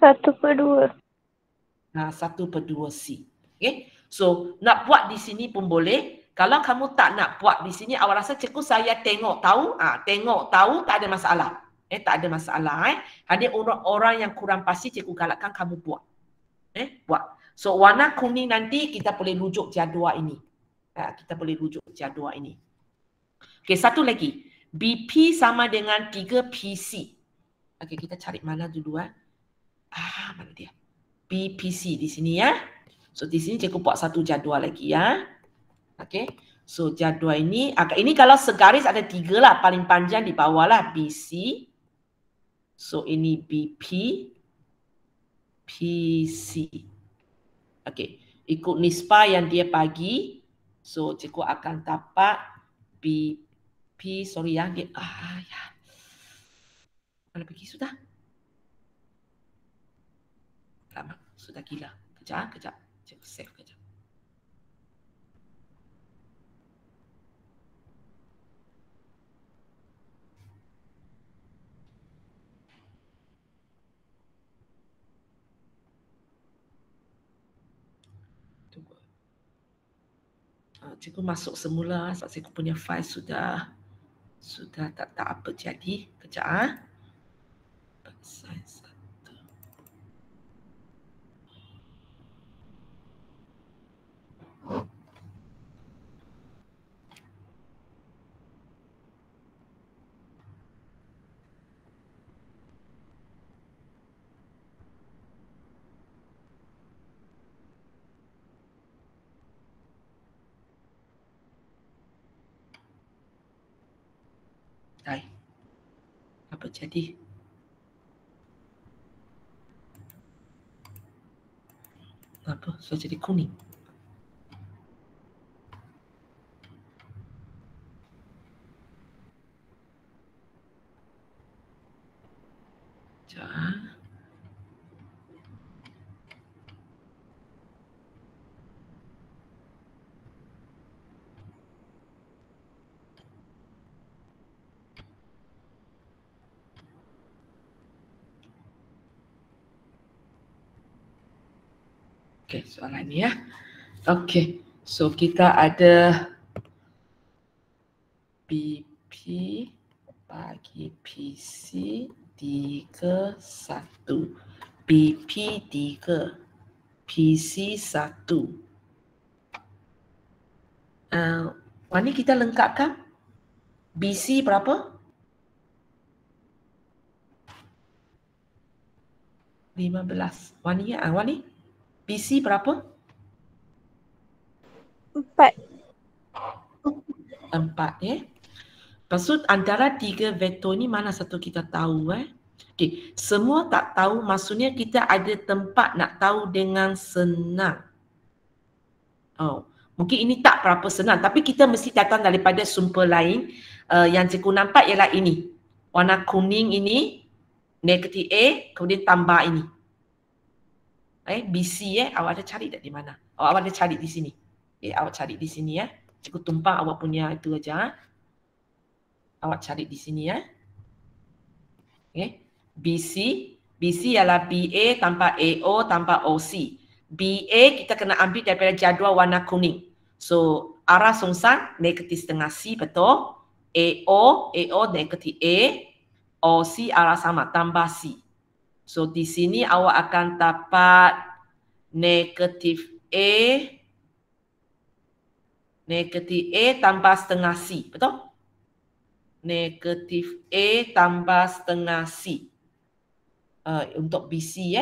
1/2. 1/2 C. Okay. So, nak buat di sini pun boleh. Kalau kamu tak nak buat di sini, awak rasa cikgu saya tengok tahu? Tengok tahu tak ada masalah. Tak ada masalah. Hanya orang-orang yang kurang pasti cikgu galakkan kamu buat. Buat. So, warna kuning nanti kita boleh rujuk jadual ini. Kita boleh rujuk jadual ini. Okay, satu lagi. BP sama dengan 3PC. Okey, kita cari mana dulu mana dia? BPC di sini ya. So di sini cikgu buat satu jadual lagi ya. Okey. So jadual ini kalau segaris ada 3 lah, paling panjang di bawah lah BC. So ini BP PC. Okey, ikut nisbah yang dia bagi. So cikgu akan dapat BP, sorry ya, dia Mana pergi sudah? Lama, sudah gila. Kejap. Cikgu save kejap. Tunggu. Cikgu masuk semula sebab cikgu punya file sudah tak apa jadi. Kejap Science 1. Hai. Apa jadi? Apa? Sudah jadi kuning. Sekejap. Okey, soalan ni ya. Okey, so kita ada BP bagi PC 3, 1. BP 3, PC 1. Wani kita lengkapkan. BC berapa? 15. Wani ya, Wani? BC berapa? 4. 4 ya. Lepas tu antara 3 vektor ni mana satu kita tahu Okey, semua tak tahu maksudnya kita ada tempat nak tahu dengan senang. Oh, mungkin ini tak berapa senang tapi kita mesti datang daripada sumber lain. Yang cikgu nampak ialah ini. Warna kuning ini negatif A kemudian tambah ini. BC awak ada cari tak di mana? Awak ada cari di sini. Awak cari di sini ya. Cikgu tumpang awak punya itu aja. Awak cari di sini ya. BC ialah BA tanpa AO tanpa OC. BA kita kena ambil daripada jadual warna kuning. So arah songsan negatif setengah C, betul. AO negatif A, OC arah sama tambah C. So di sini awak akan dapat negatif A tambah setengah C, betul? Negatif A tambah setengah C. Untuk BC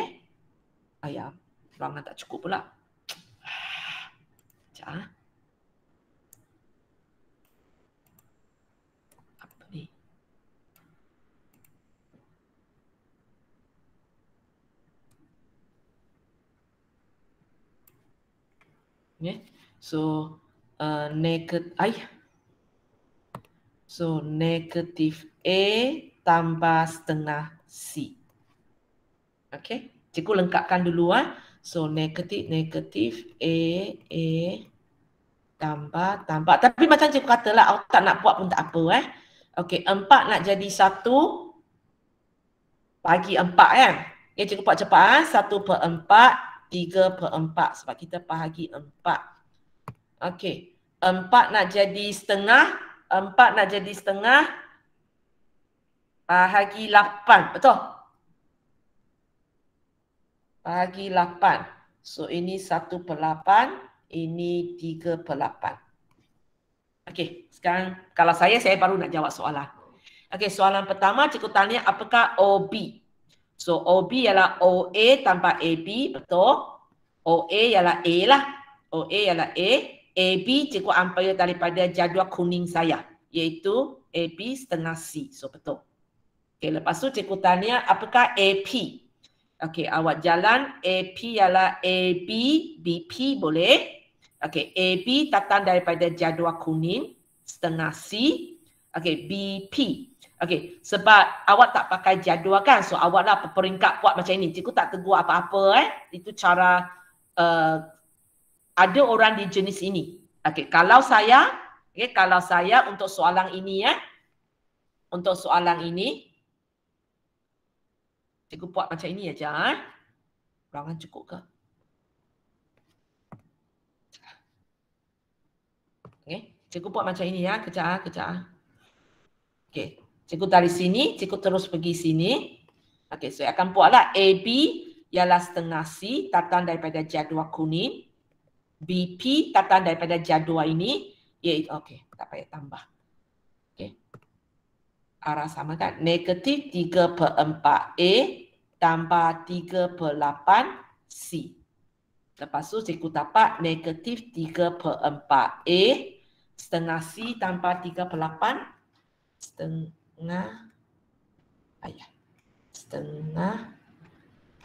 ayam, ruangan tak cukup pula. Sekejap. Apa ni? So negatif A tambah setengah C. Okey, cikgu lengkapkan dulu So negatif A tambah. Tapi macam cikgu katalah awak tak nak buat pun tak apa Okey, 4 nak jadi 1 bagi 4 kan. Okay, cikgu buat cepat 1/4, 3/4 sebab kita bahagi 4. Okey, 4 nak jadi setengah, bahagi 8, betul? Bahagi 8. So ini 1/8, ini 3/8. Okey, sekarang kalau saya baru nak jawab soalan. Okey, soalan pertama cikgu tanya apakah OB? So OB ialah OA tanpa AB, betul? OA ialah A lah. OA ialah A. AB cikgu ambil daripada jadual kuning saya, iaitu AB setengah C. So betul. Okey, lepas tu cikgu tanya apakah AP? Okey, awak jalan AP ialah AB, BP boleh. Okey, AB datang daripada jadual kuning setengah C. Okey, BP. Okey, sebab awak tak pakai jadual kan, so awaklah peringkat buat macam ini. Cikgu tak tegur apa-apa Itu cara ada orang di jenis ini. Okey, kalau saya untuk soalan ini untuk soalan ini cikgu buat macam ini aja Ruangan cukup ke? Okey, cikgu buat macam ini kejap. Okey, cikgu dari sini, cikgu terus pergi sini. Okey, saya akan buatlah AB ialah setengah C datang daripada jadual kuning. BP datang daripada jadual ini, iaitu okey, tak payah tambah. Okey. Arah sama kan? Negatif 3/4 A tambah 3/8 C. Lepas tu cikgu dapat negatif 3/4 A setengah C tambah 3/8 setengah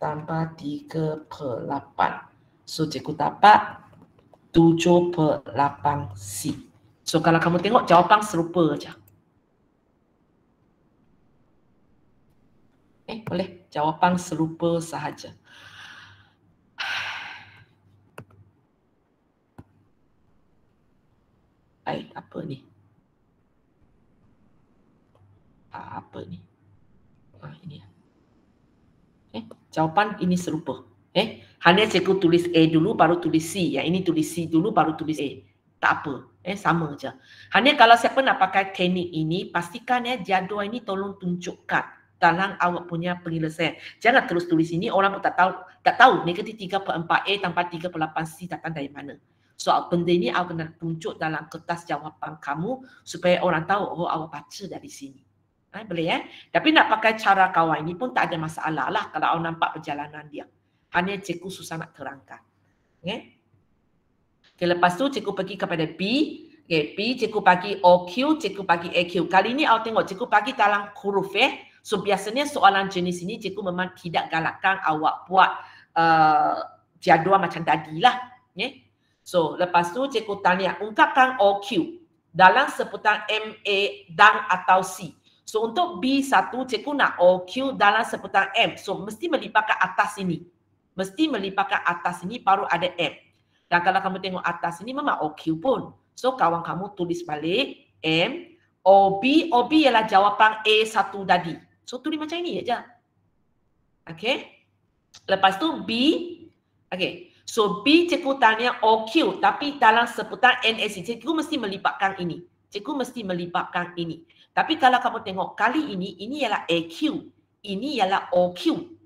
tambah 3/8. So cikgu dapat 7/8 C. So kalau kamu tengok jawapan serupa aja. Boleh jawapan serupa sahaja. Baik, apa ni? Apa ni? Ini. Jawapan ini serupa. Hanya cikgu tulis A dulu baru tulis C. Yang ini tulis C dulu baru tulis A. Tak apa. Sama je. Hanya kalau siapa nak pakai teknik ini, pastikan jadual ini tolong tunjukkan dalam awak punya penyelesaian. Jangan terus tulis ini, orang pun tak tahu negatif 3/4A tanpa 3/8C datang dari mana. Soal benda ini awak kena tunjuk dalam kertas jawapan kamu supaya orang tahu, awak baca dari sini. Boleh Tapi nak pakai cara kawan ini pun tak ada masalah lah kalau awak nampak perjalanan dia. Hanya cikgu susah nak terangkan. Lepas tu cikgu pergi kepada B. B cikgu bagi OQ, cikgu bagi AQ. Kali ni awak tengok cikgu bagi dalam huruf So biasanya soalan jenis ini cikgu memang tidak galakkan awak buat jadual macam tadi lah. So lepas tu cikgu tanya, ungkapkan OQ dalam sebutan MA dan atau C. So untuk B1 cikgu nak OQ dalam sebutan M. So mesti melibatkan atas ini. Mesti melibatkan atas ini baru ada M. Dan kalau kamu tengok atas ini memang OQ pun. So kawan kamu tulis balik M, OB. OB ialah jawapan A1 tadi. So tulis macam ini je. Lepas tu B. So B cikgu tanya OQ tapi dalam sebutan NAC. Cikgu mesti melibatkan ini. Cikgu mesti melibatkan ini. Tapi kalau kamu tengok kali ini ialah AQ. Ini ialah OQ.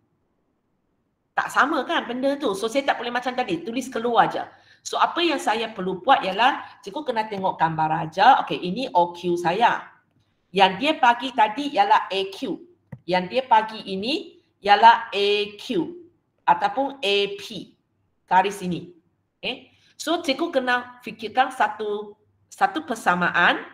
Tak sama kan benda tu. So saya tak boleh macam tadi, tulis keluar je. So apa yang saya perlu buat ialah cikgu kena tengok gambar aja. Ini OQ saya. Yang dia bagi tadi ialah AQ. Yang dia bagi ini ialah AQ ataupun AP. Garis ini. So cikgu kena fikirkan satu persamaan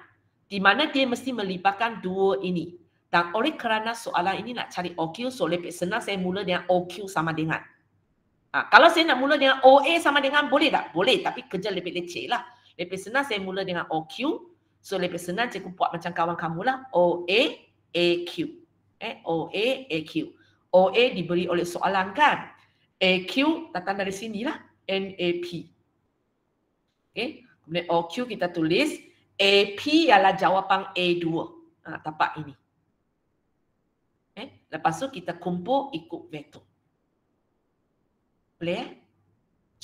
di mana dia mesti melibatkan dua ini. Dan oleh kerana soalan ini nak cari OQ, so lebih senang saya mula dengan OQ sama dengan. Kalau saya nak mula dengan OA sama dengan, boleh tak? Boleh, tapi kerja lebih leceh lah. Lebih senang saya mula dengan OQ, so lebih senang cikgu buat macam kawan kamu lah. OA, AQ. OA, AQ. OA diberi oleh soalan kan? AQ datang dari sinilah. NAP. Kemudian OQ kita tulis. AP ialah jawapan A2. Tapak ini. Lepas tu kita kumpul ikut vektor. Boleh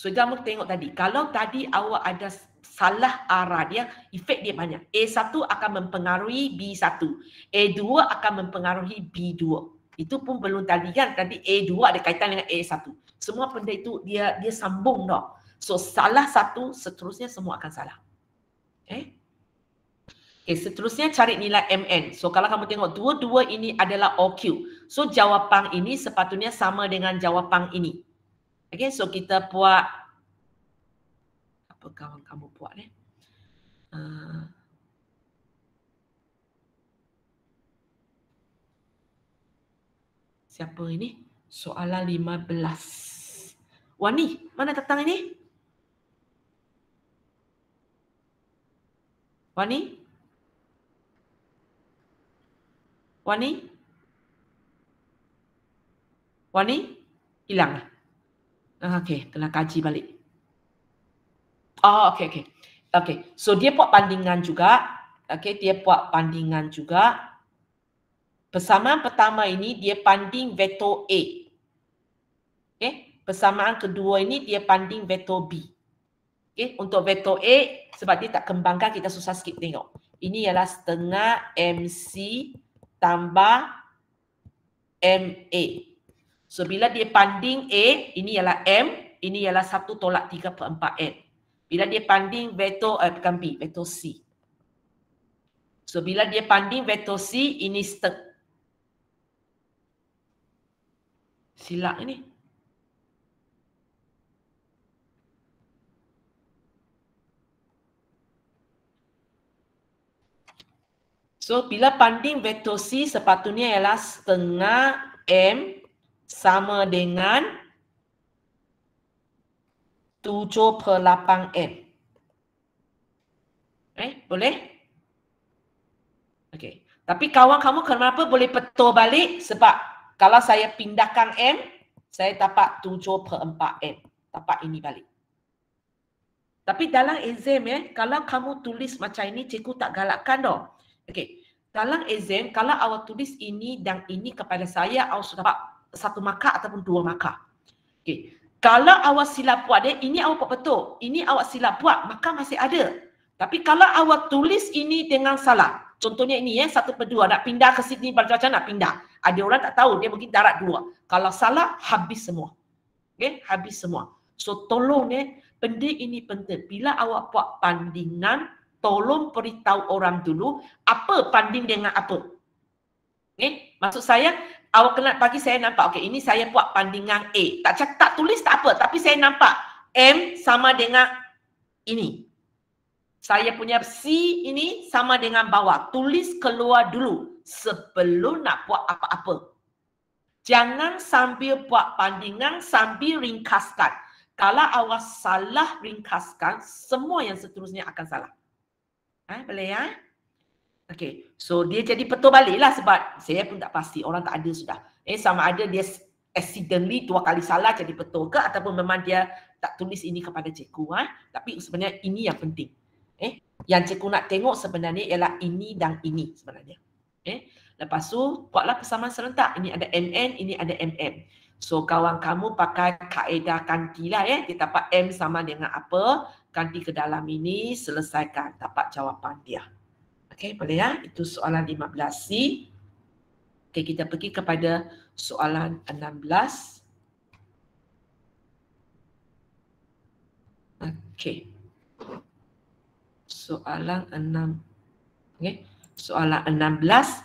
So kamu tengok tadi. Kalau tadi awak ada salah arah dia, efek dia banyak. A1 akan mempengaruhi B1. A2 akan mempengaruhi B2. Itu pun belum tadi kan. Tadi A2 ada kaitan dengan A1. Semua benda itu dia sambung dah. So salah satu, seterusnya semua akan salah. Seterusnya cari nilai MN. So kalau kamu tengok dua-dua ini adalah OQ. So jawapan ini sepatutnya sama dengan jawapan ini. So kita buat apa kawan kamu buat siapa ini? Soalan 15. Wani, mana datang ini? Wani? Wani? Wani? Hilang. Okey, kena kaji balik. Oh, okey. So dia buat bandingan juga. Dia buat bandingan juga. Persamaan pertama ini dia banding vektor A. Persamaan kedua ini dia banding vektor B. Untuk vektor A, sebab dia tak kembangkan, kita susah sikit tengok. Ini ialah setengah MC tambah MA. So bila dia banding A, ini ialah M, ini ialah 1 tolak 3/4N. Bila dia banding vektor, bukan B, vektor C. So bila dia banding vektor C, ini silap ini. So bila banding vektor C, sepatutnya ialah setengah M sama dengan 7/8N. Boleh? Okey. Tapi kawan kamu kenapa boleh betul balik? Sebab kalau saya pindahkan M, saya dapat 7/4N. Dapat ini balik. Tapi dalam exam kalau kamu tulis macam ini, cikgu tak galakkan dah. Okey. Dalam exam, kalau awak tulis ini dan ini kepada saya, awak sudah dapat 1 markah ataupun 2 markah. Okey. Kalau awak silap buat dia, ini awak buat betul. Ini awak silap buat, maka masih ada. Tapi kalau awak tulis ini dengan salah, contohnya ini 1/2, nak pindah ke sini, macam-macam nak pindah. Ada orang tak tahu, dia mungkin darat 2. Kalau salah, habis semua. Okay? Habis semua. So tolong benda ini penting. Bila awak buat pandingan, tolong beritahu orang dulu, apa banding dengan apa. Okay? Maksud saya, awak kena bagi saya nampak, okay, ini saya buat bandingan A. Tak tulis tak apa, tapi saya nampak M sama dengan ini. Saya punya C ini sama dengan bawah. Tulis keluar dulu sebelum nak buat apa-apa. Jangan sambil buat bandingan sambil ringkaskan. Kalau awak salah ringkaskan, semua yang seterusnya akan salah. Boleh ya? Okay, so dia jadi betul balik lah sebab saya pun tak pasti, orang tak ada sudah. Sama ada dia accidentally 2 kali salah jadi betul ke ataupun memang dia tak tulis ini kepada cikgu. Tapi sebenarnya ini yang penting. Yang cikgu nak tengok sebenarnya ialah ini dan ini sebenarnya. Lepas tu buatlah persamaan serentak. Ini ada MN, ini ada MM. So kawan kamu pakai kaedah ganti lah Dia dapat M sama dengan apa, ganti ke dalam ini, selesaikan, dapat jawapan dia. Okey, boleh ya? Itu soalan 15C. Okey, kita pergi kepada soalan 16. Okey. Soalan 6. Okey, soalan 16.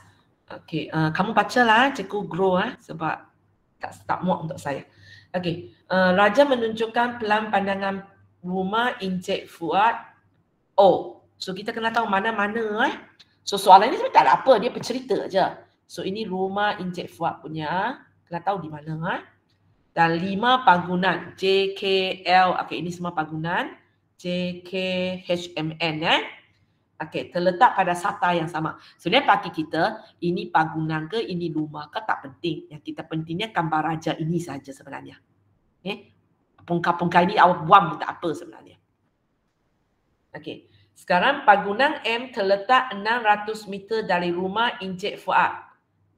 Okey, kamu bacalah cikgu grow sebab tak muak untuk saya. Okey, Raja menunjukkan pelan pandangan rumah Encik Fuad. Oh, so kita kena tahu mana-mana So soalan ini sebenarnya tak ada apa, dia bercerita aja. So ini rumah Encik Fuad punya, kena tahu di mana Dan 5 bangunan JKL, okey ini semua bangunan JKHMN Okey, terletak pada sata yang sama. Sebenarnya bagi kita, ini bangunan ke, ini rumah ke, tak penting. Yang kita pentingnya gambar raja ini saja sebenarnya. Pungka-pungka ini awak buang pun tak apa sebenarnya. Okey, sekarang bangunan M terletak 600 meter dari rumah Encik Fuad.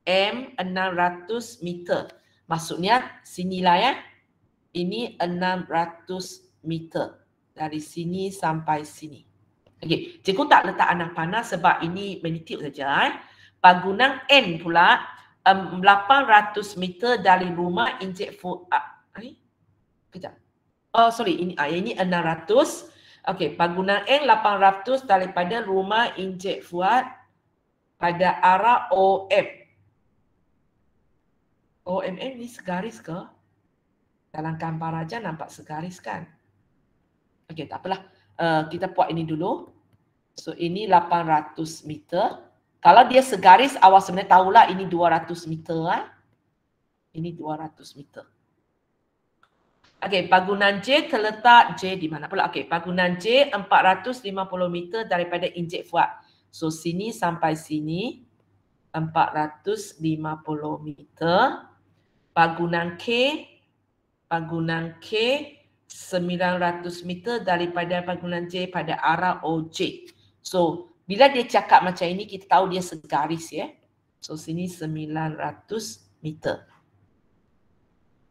M 600 meter. Maksudnya, sinilah Ini 600 meter. Dari sini sampai sini. Okey, cikgu tak letak anak panah sebab ini menitik saja. Bangunan N pula 800 meter dari rumah Encik Fuad. Kejap. Oh sorry, ini 600. Okey, bangunan N 800 daripada rumah Encik Fuad pada arah OM. OMM ni segaris ke? Dalam gambar raja nampak segaris kan? Okey, tak apalah. Kita buat ini dulu. So ini 800 meter. Kalau dia segaris, awak sebenarnya tahulah ini 200 meter. Ini 200 meter. Okey, bangunan J terletak J di mana pula? Okey, bangunan J 450 meter daripada Encik Fuad. So sini sampai sini 450 meter. Bangunan K 900 meter daripada bangunan J pada arah OJ. So, bila dia cakap macam ini, kita tahu dia segaris So, sini 900 meter.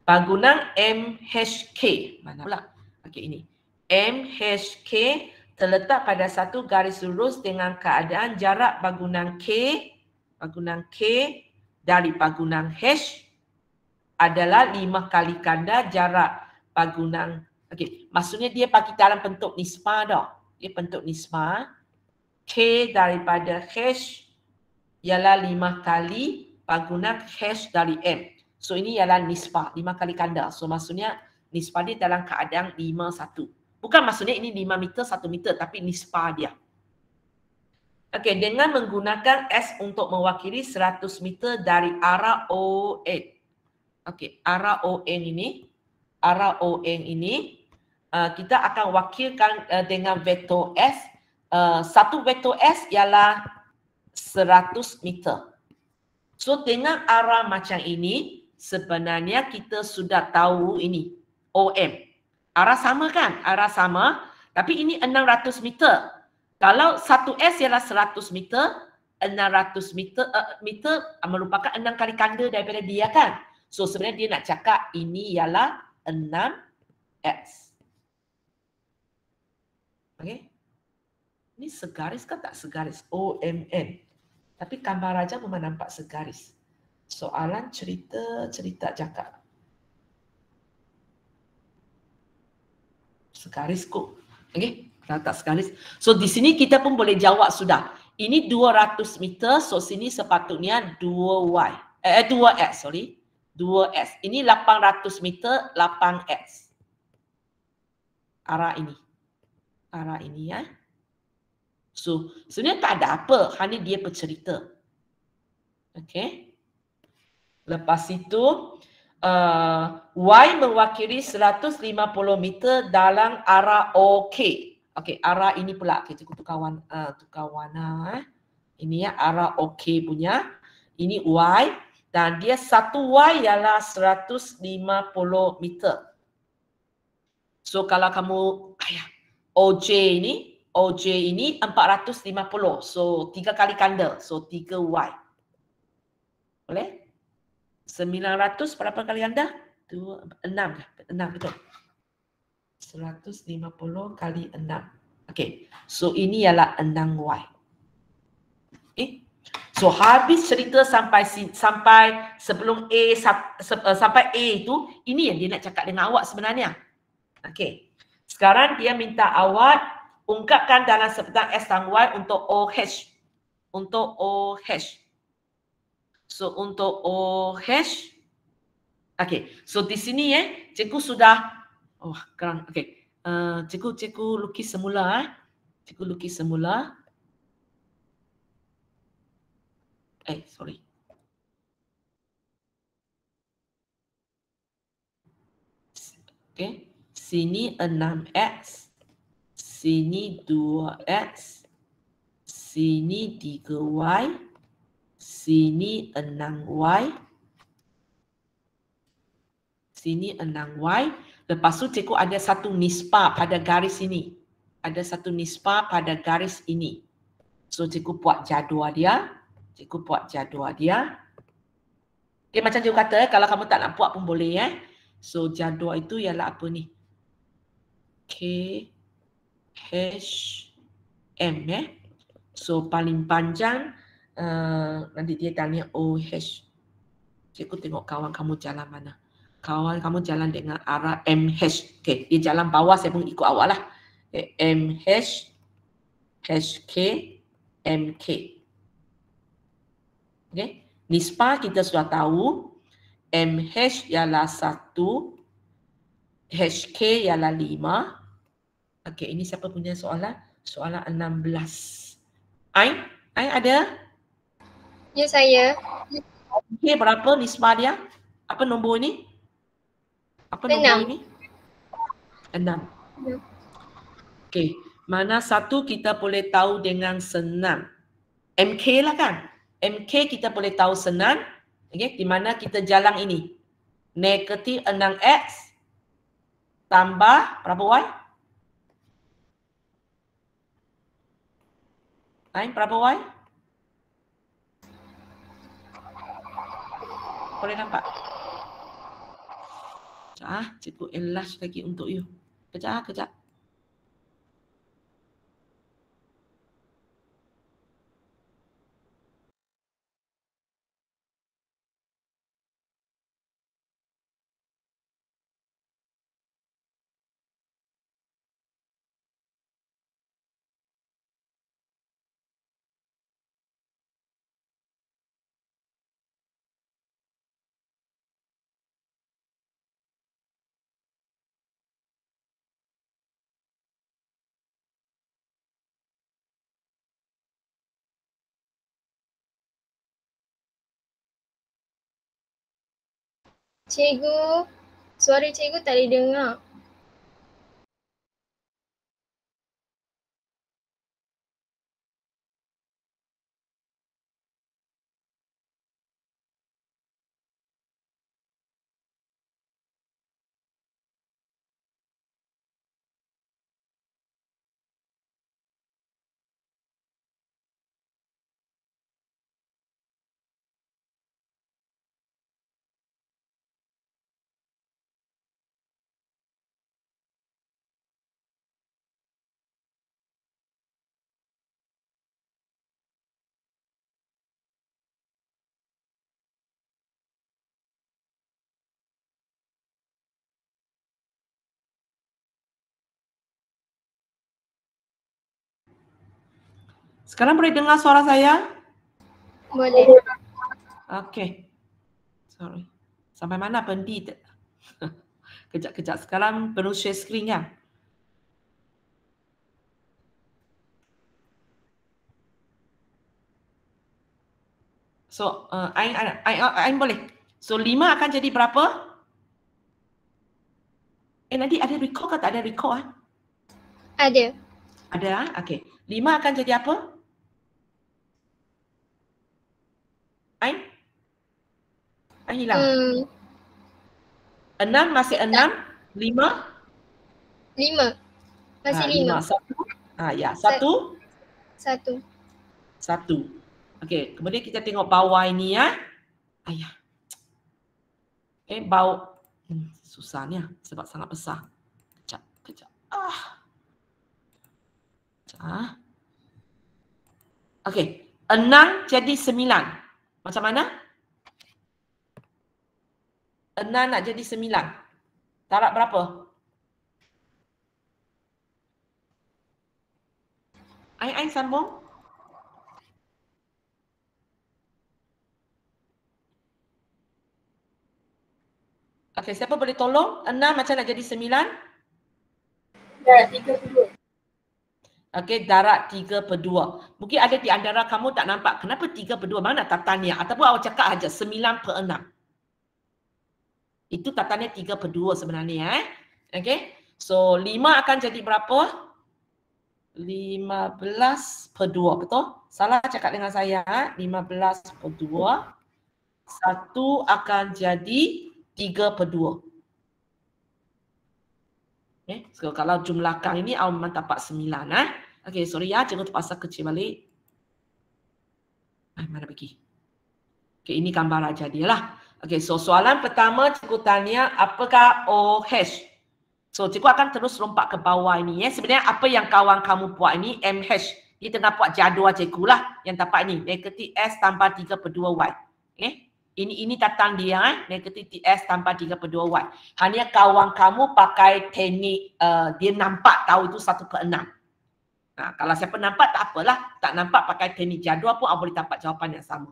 Bangunan MHK, mana pula? Okey, ini. MHK terletak pada satu garis lurus dengan keadaan jarak bangunan K dari bangunan H adalah 5 kali ganda jarak bangunan. Okey, maksudnya dia bagi dalam bentuk nisbah dah. Dia bentuk nisbah. K daripada H ialah 5 kali bangunan H dari M. So ini ialah nisbah, 5 kali ganda. So maksudnya nisbah dia dalam keadaan 5:1. Bukan maksudnya ini 5 meter 1 meter tapi nisbah dia. Okey, dengan menggunakan S untuk mewakili 100 meter dari arah ON. Okey, arah ON ini kita akan wakilkan dengan vektor S. Satu vektor S ialah 100 meter. So dengan arah macam ini, sebenarnya kita sudah tahu ini OM. Arah sama kan? Arah sama. Tapi ini 600 meter. Kalau 1S ialah 100 meter, 600 meter merupakan 6 kali ganda daripada dia kan? So sebenarnya dia nak cakap ini ialah 6 X. Okey. Ini segaris ke tak segaris? OMN. Tapi gambar aja memang nampak segaris. Soalan cerita cakap. Segaris kok. Okey, tak segaris. So di sini kita pun boleh jawab sudah. Ini 200 meter, so sini sepatutnya 2y. 2x, sorry. 2x. Ini 800 meter, 8x. Arah ini. Arah ini ya. So sebenarnya tak ada apa, hanya dia bercerita. Okey. Lepas itu Y mewakili 150 meter dalam arah OK. Okey, arah ini pula. Okey, cikgu tukar warna. Ini ya arah OK punya. Ini Y dan dia satu Y ialah 150 meter. So kalau kamu OJ ini 450. So 3 kali ganda. So 3Y. Boleh? 900 berapa kali ganda? 6 betul. 150 kali 6. Okey. So ini ialah 6Y. Okey. So habis cerita sampai sebelum A sampai A itu, ini yang dia nak cakap dengan awak sebenarnya. Okey. Sekarang dia minta awak ungkapkan dalam sebutan S dan Y untuk OH. Untuk OH. So untuk OH. Okey. So di sini cikgu sudah kerang. Okey. Cikgu lukis semula Cikgu lukis semula. Sorry. Okey. Sini 6x. Sini 2x. Sini 3y. Sini 6y. Sini 6y. Lepas tu cikgu ada satu nisbah pada garis ini. Ada satu nisbah pada garis ini. So cikgu buat jadual dia. Okay, macam cikgu kata, kalau kamu tak nak buat pun boleh. So jadual itu ialah apa ni? K, H, M. So paling panjang, nanti dia tanya OH. Cikgu tengok kawan kamu jalan mana. Kawan kamu jalan dengan arah MH. Okay, dia jalan bawah, saya pun ikut awak lah. Okay, MH, HK, MK. Okay. Nisbah kita sudah tahu. MH ialah 1. HK ialah 5. Okay, ini siapa punya soalan? Soalan 16. Ain ada? Ya, saya. Okay, berapa nisbah dia? Apa nombor ini? 6. 6. Okay, mana satu kita boleh tahu dengan senang? MK lah kan? MK kita boleh tahu senang. Okay, di mana kita jalan ini? Negatif 6x tambah berapa y? Berapa y? Boleh nampak? Cikgu enlarge lagi untuk you. Kejap. Cikgu, suara cikgu tak didengar. Sekarang boleh dengar suara saya? Boleh. Okey. Sorry. Sampai mana berhenti? Kejap-kejap. Sekarang perlu share screen kan? So, Ain boleh. So, 5 akan jadi berapa? Nanti ada record ke tak ada record? Ada. Ada? Okey. 5 akan jadi apa? Ain? Ain hilang. 6 masih 6? 5? 5. Masih 5. 1. Ya, 1? 1. 1. Okey, kemudian kita tengok bawah ini ya. Ayah. Bawah. Susahnya sebab sangat besar. Kejap. Okey, 6 jadi 9. Macam mana? 6 nak jadi 9. Darab berapa? Ain sambung. Okey, siapa boleh tolong? 6 macam nak jadi 9? Darab 3/2. Okey, darab 3/2. Mungkin ada di antara kamu tak nampak. Kenapa 3/2? Mana tatanya? Ataupun awak cakap aja 9/6. Itu tatanya 3/2 sebenarnya. Okey. So, 5 akan jadi berapa? 15/2. Betul? Salah cakap dengan saya. 15/2. 1 akan jadi 3/2. So kalau jumlahkan ini awak memang dapat 9. Okey, sorry ya, cikgu terpaksa kecil balik. Mana pergi? Okey, ini gambar aja dia lah. Okey, so soalan pertama cikgu tanya apakah OH? So cikgu akan terus lompat ke bawah ini ya. Sebenarnya apa yang kawan kamu buat ini MH. Dia tengah buat jadual cikgu lah yang dapat ni. Negatif S tambah 3/2Y. Okay. Ini datang dia negatif TS tambah 3/2Y. Hanya kawan kamu pakai teknik dia nampak tahu itu 1/6. Nah, kalau siapa nampak tak apalah. Tak nampak pakai teknik jadual pun boleh dapat jawapan yang sama.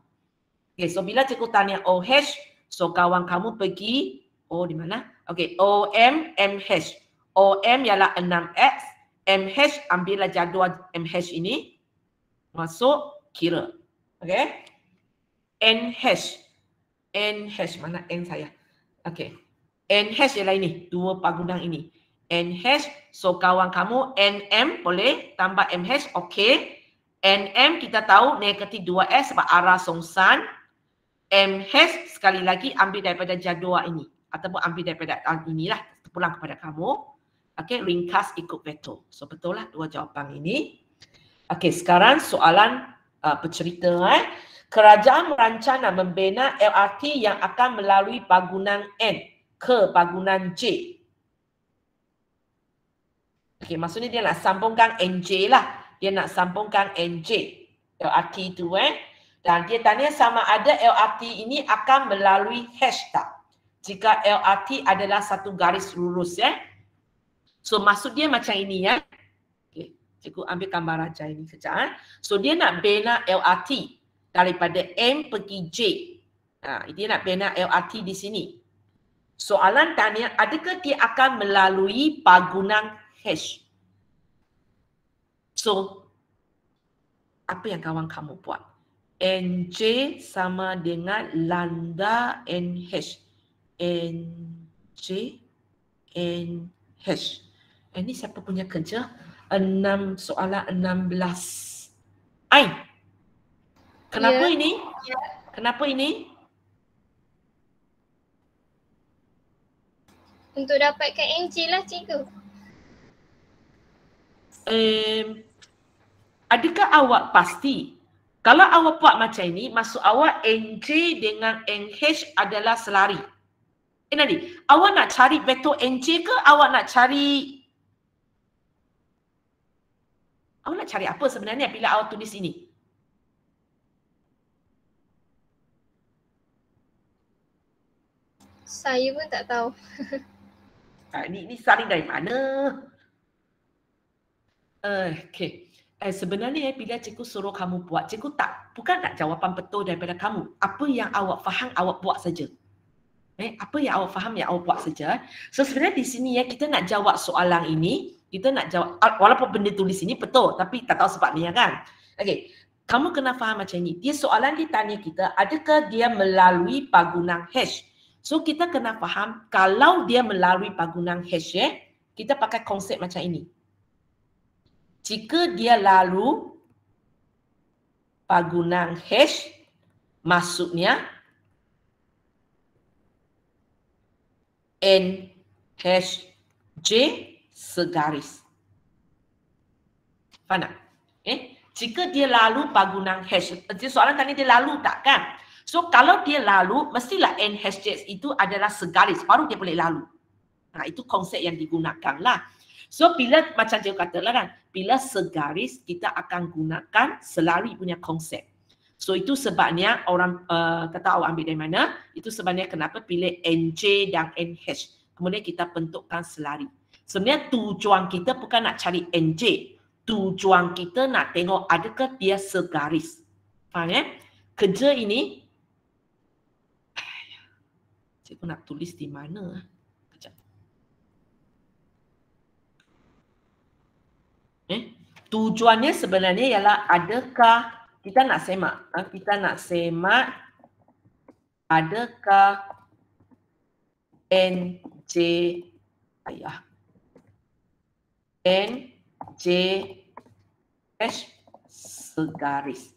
Okay, so bila cikgu tanya OH, so kawan kamu pergi, di mana? Okay, OM, MH. OM ialah 6X, MH ambillah jadual MH ini, masuk kira. Okay. NH. NH, mana N saya? Okay. NH ialah ini, 2 pagunang ini. NH, so kawan kamu NM boleh tambah MH, okay. NM kita tahu negatif 2S sebab arah songsan. MH sekali lagi ambil daripada jadual ini. Ataupun ambil daripada inilah, pulang kepada kamu. Okay, ringkas ikut vektor. So betul lah 2 jawapan ini. Okay, sekarang soalan bercerita. Kerajaan merancang dan membina LRT yang akan melalui pagunan N ke pagunan J. Okey, maksudnya dia nak sambungkan NJ lah. Dia nak sambungkan NJ. LRT tu Dan dia tanya sama ada LRT ini akan melalui H tak? Jika LRT adalah satu garis lurus So maksud dia macam ini Okey, cikgu ambil gambar aja ini kejap So dia nak bina LRT daripada M pergi J. Dia nak bina LRT di sini. Soalan tanya, adakah dia akan melalui pagunan H? So, apa yang kawan kamu buat? NJ sama dengan lambda NH. NJ, NH. Ini siapa punya kerja? 6 soalan 16. Ain. Kenapa ini? Kenapa ini? Untuk dapatkan NJ lah cikgu. Adakah awak pasti? Kalau awak buat macam ini, maksud awak NJ dengan NH adalah selari. Nanti, awak nak cari vektor NJ ke awak nak cari... Awak nak cari apa sebenarnya bila awak tulis ini? Saya pun tak tahu. Ini saling dari mana? Okey. Sebenarnya bila cikgu suruh kamu buat, cikgu bukan nak jawapan betul daripada kamu. Apa yang awak faham, awak buat saja. Apa yang awak faham, yang awak buat saja. So sebenarnya di sini ya, kita nak jawab soalan ini, kita nak jawab, walaupun benda tulis ini betul, tapi tak tahu sebabnya kan. Okey, kamu kena faham macam ni. Dia soalan dia tanya kita, adakah dia melalui pagunan hash? So kita kena faham, kalau dia melalui pagunan hash, kita pakai konsep macam ini. Jika dia lalu pagunan hash, maksudnya N hash J segaris. Faham tak? Jika dia lalu pagunan hash, soalan tadi dia lalu tak kan? So kalau dia lalu, mestilah N hash J itu adalah segaris, baru dia boleh lalu. Itu konsep yang digunakan lah. So bila macam dia kata lah kan, bila segaris kita akan gunakan selari punya konsep. So itu sebabnya orang kata awak ambil dari mana, itu sebabnya kenapa pilih NJ dan NH. Kemudian kita bentukkan selari. Sebenarnya tujuan kita bukan nak cari NJ. Tujuan kita nak tengok adakah dia segaris. Faham ya? Kerja ini, cikgu nak tulis di mana? Kejap. Tujuannya sebenarnya ialah adakah kita nak semak adakah NJ NJH segaris.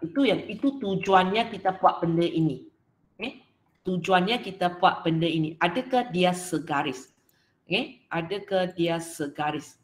Itu tujuannya kita buat benda ini. Tujuannya kita buat benda ini. Adakah dia segaris? Adakah dia segaris?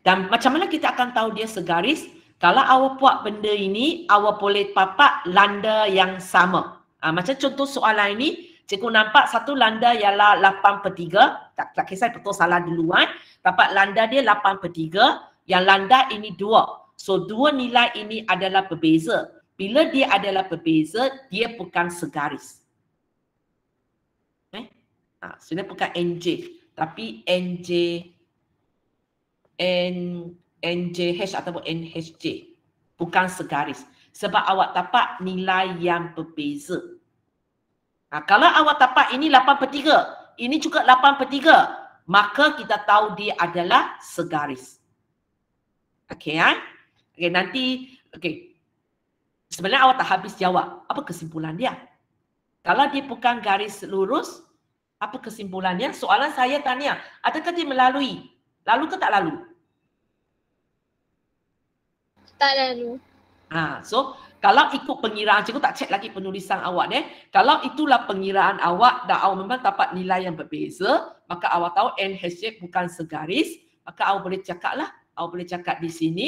Dan macam mana kita akan tahu dia segaris? Kalau awak buat benda ini, awak boleh papak landa yang sama. Macam contoh soalan ini, cikgu nampak satu landa ialah 8/3. Tak kisah betul salah dulu. Papak landa dia 8/3. Yang landa ini 2. So dua nilai ini adalah berbeza. Bila dia adalah berbeza, dia bukan segaris. Sebenarnya bukan NJ. Tapi NJH ataupun NHJ. Bukan segaris. Sebab awak dapat nilai yang berbeza. Kalau awak dapat ini 8/3, ini juga 8/3, maka kita tahu dia adalah segaris. Okey nanti sebenarnya awak tak habis jawab. Apa kesimpulan dia? Kalau dia bukan garis lurus, apa kesimpulannya? Soalan saya tanya, adakah dia melalui? Lalu ke tak lalu? Tak lalu. So kalau ikut pengiraan, cikgu tak cek lagi penulisan awak Kalau itulah pengiraan awak dan awak memang dapat nilai yang berbeza, maka awak tahu NHJ bukan segaris, maka awak boleh cakap lah. Awak boleh cakap di sini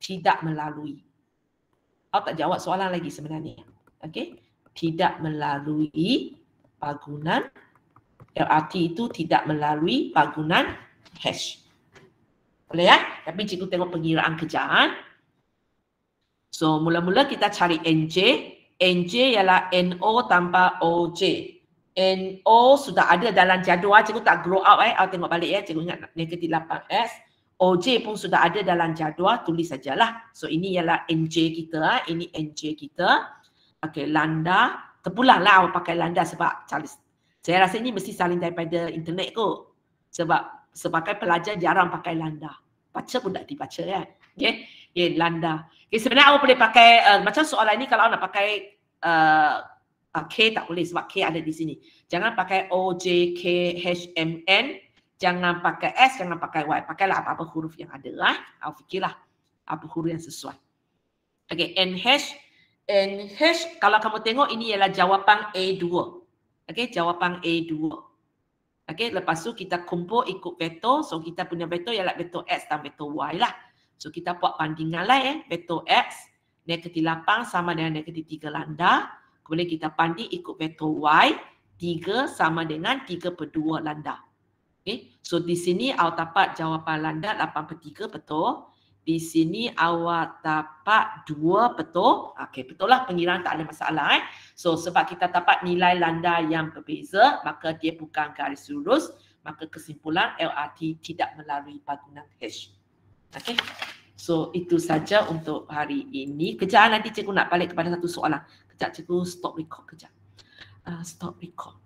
tidak melalui. Awak tak jawab soalan lagi sebenarnya. Tidak melalui pagunan. LRT itu tidak melalui pagunan hash. Boleh ya? Tapi cikgu tengok pengiraan kejap. So mula-mula kita cari NJ. NJ ialah NO tanpa OJ. NO sudah ada dalam jadual. Cikgu tak grow up Awak tengok balik Cikgu ingat negatif 8S. OJ pun sudah ada dalam jadual. Tulis sajalah. So ini ialah NJ kita. Ini NJ kita. Landa. Terpulanglah awak pakai landa sebab saya rasa ini mesti salin daripada internet kot. Sebab sebagai pelajar jarang pakai landa. Baca pun tak dibaca kan. Landa. Sebenarnya awak boleh pakai, macam soalan ini kalau awak nak pakai K tak boleh sebab K ada di sini. Jangan pakai O, J, K, H, M, N. Jangan pakai S, jangan pakai Y. Pakailah apa-apa huruf yang ada. Awak fikirlah apa huruf yang sesuai. NH, kalau kamu tengok ini ialah jawapan A2. Jawapan A2. Lepas tu kita kumpul ikut vektor. So kita punya vektor ialah vektor X dan vektor Y lah. So kita buat bandingan lah vektor X negatif 8 sama dengan negatif 3 lambda. Kemudian kita banding ikut vektor Y 3 sama dengan 3/2 lambda. So di sini awak dapat jawapan lambda 8/3 betul. Di sini awak dapat 2 betul. Okey, betul lah pengiraan tak ada masalah. So sebab kita dapat nilai landa yang berbeza, maka dia bukan garis lurus, maka kesimpulan LRT tidak melalui bangunan H. Okey. So itu saja untuk hari ini. Kejap nanti cikgu nak balik kepada satu soalan. Kejap cikgu stop record kejap. Stop record.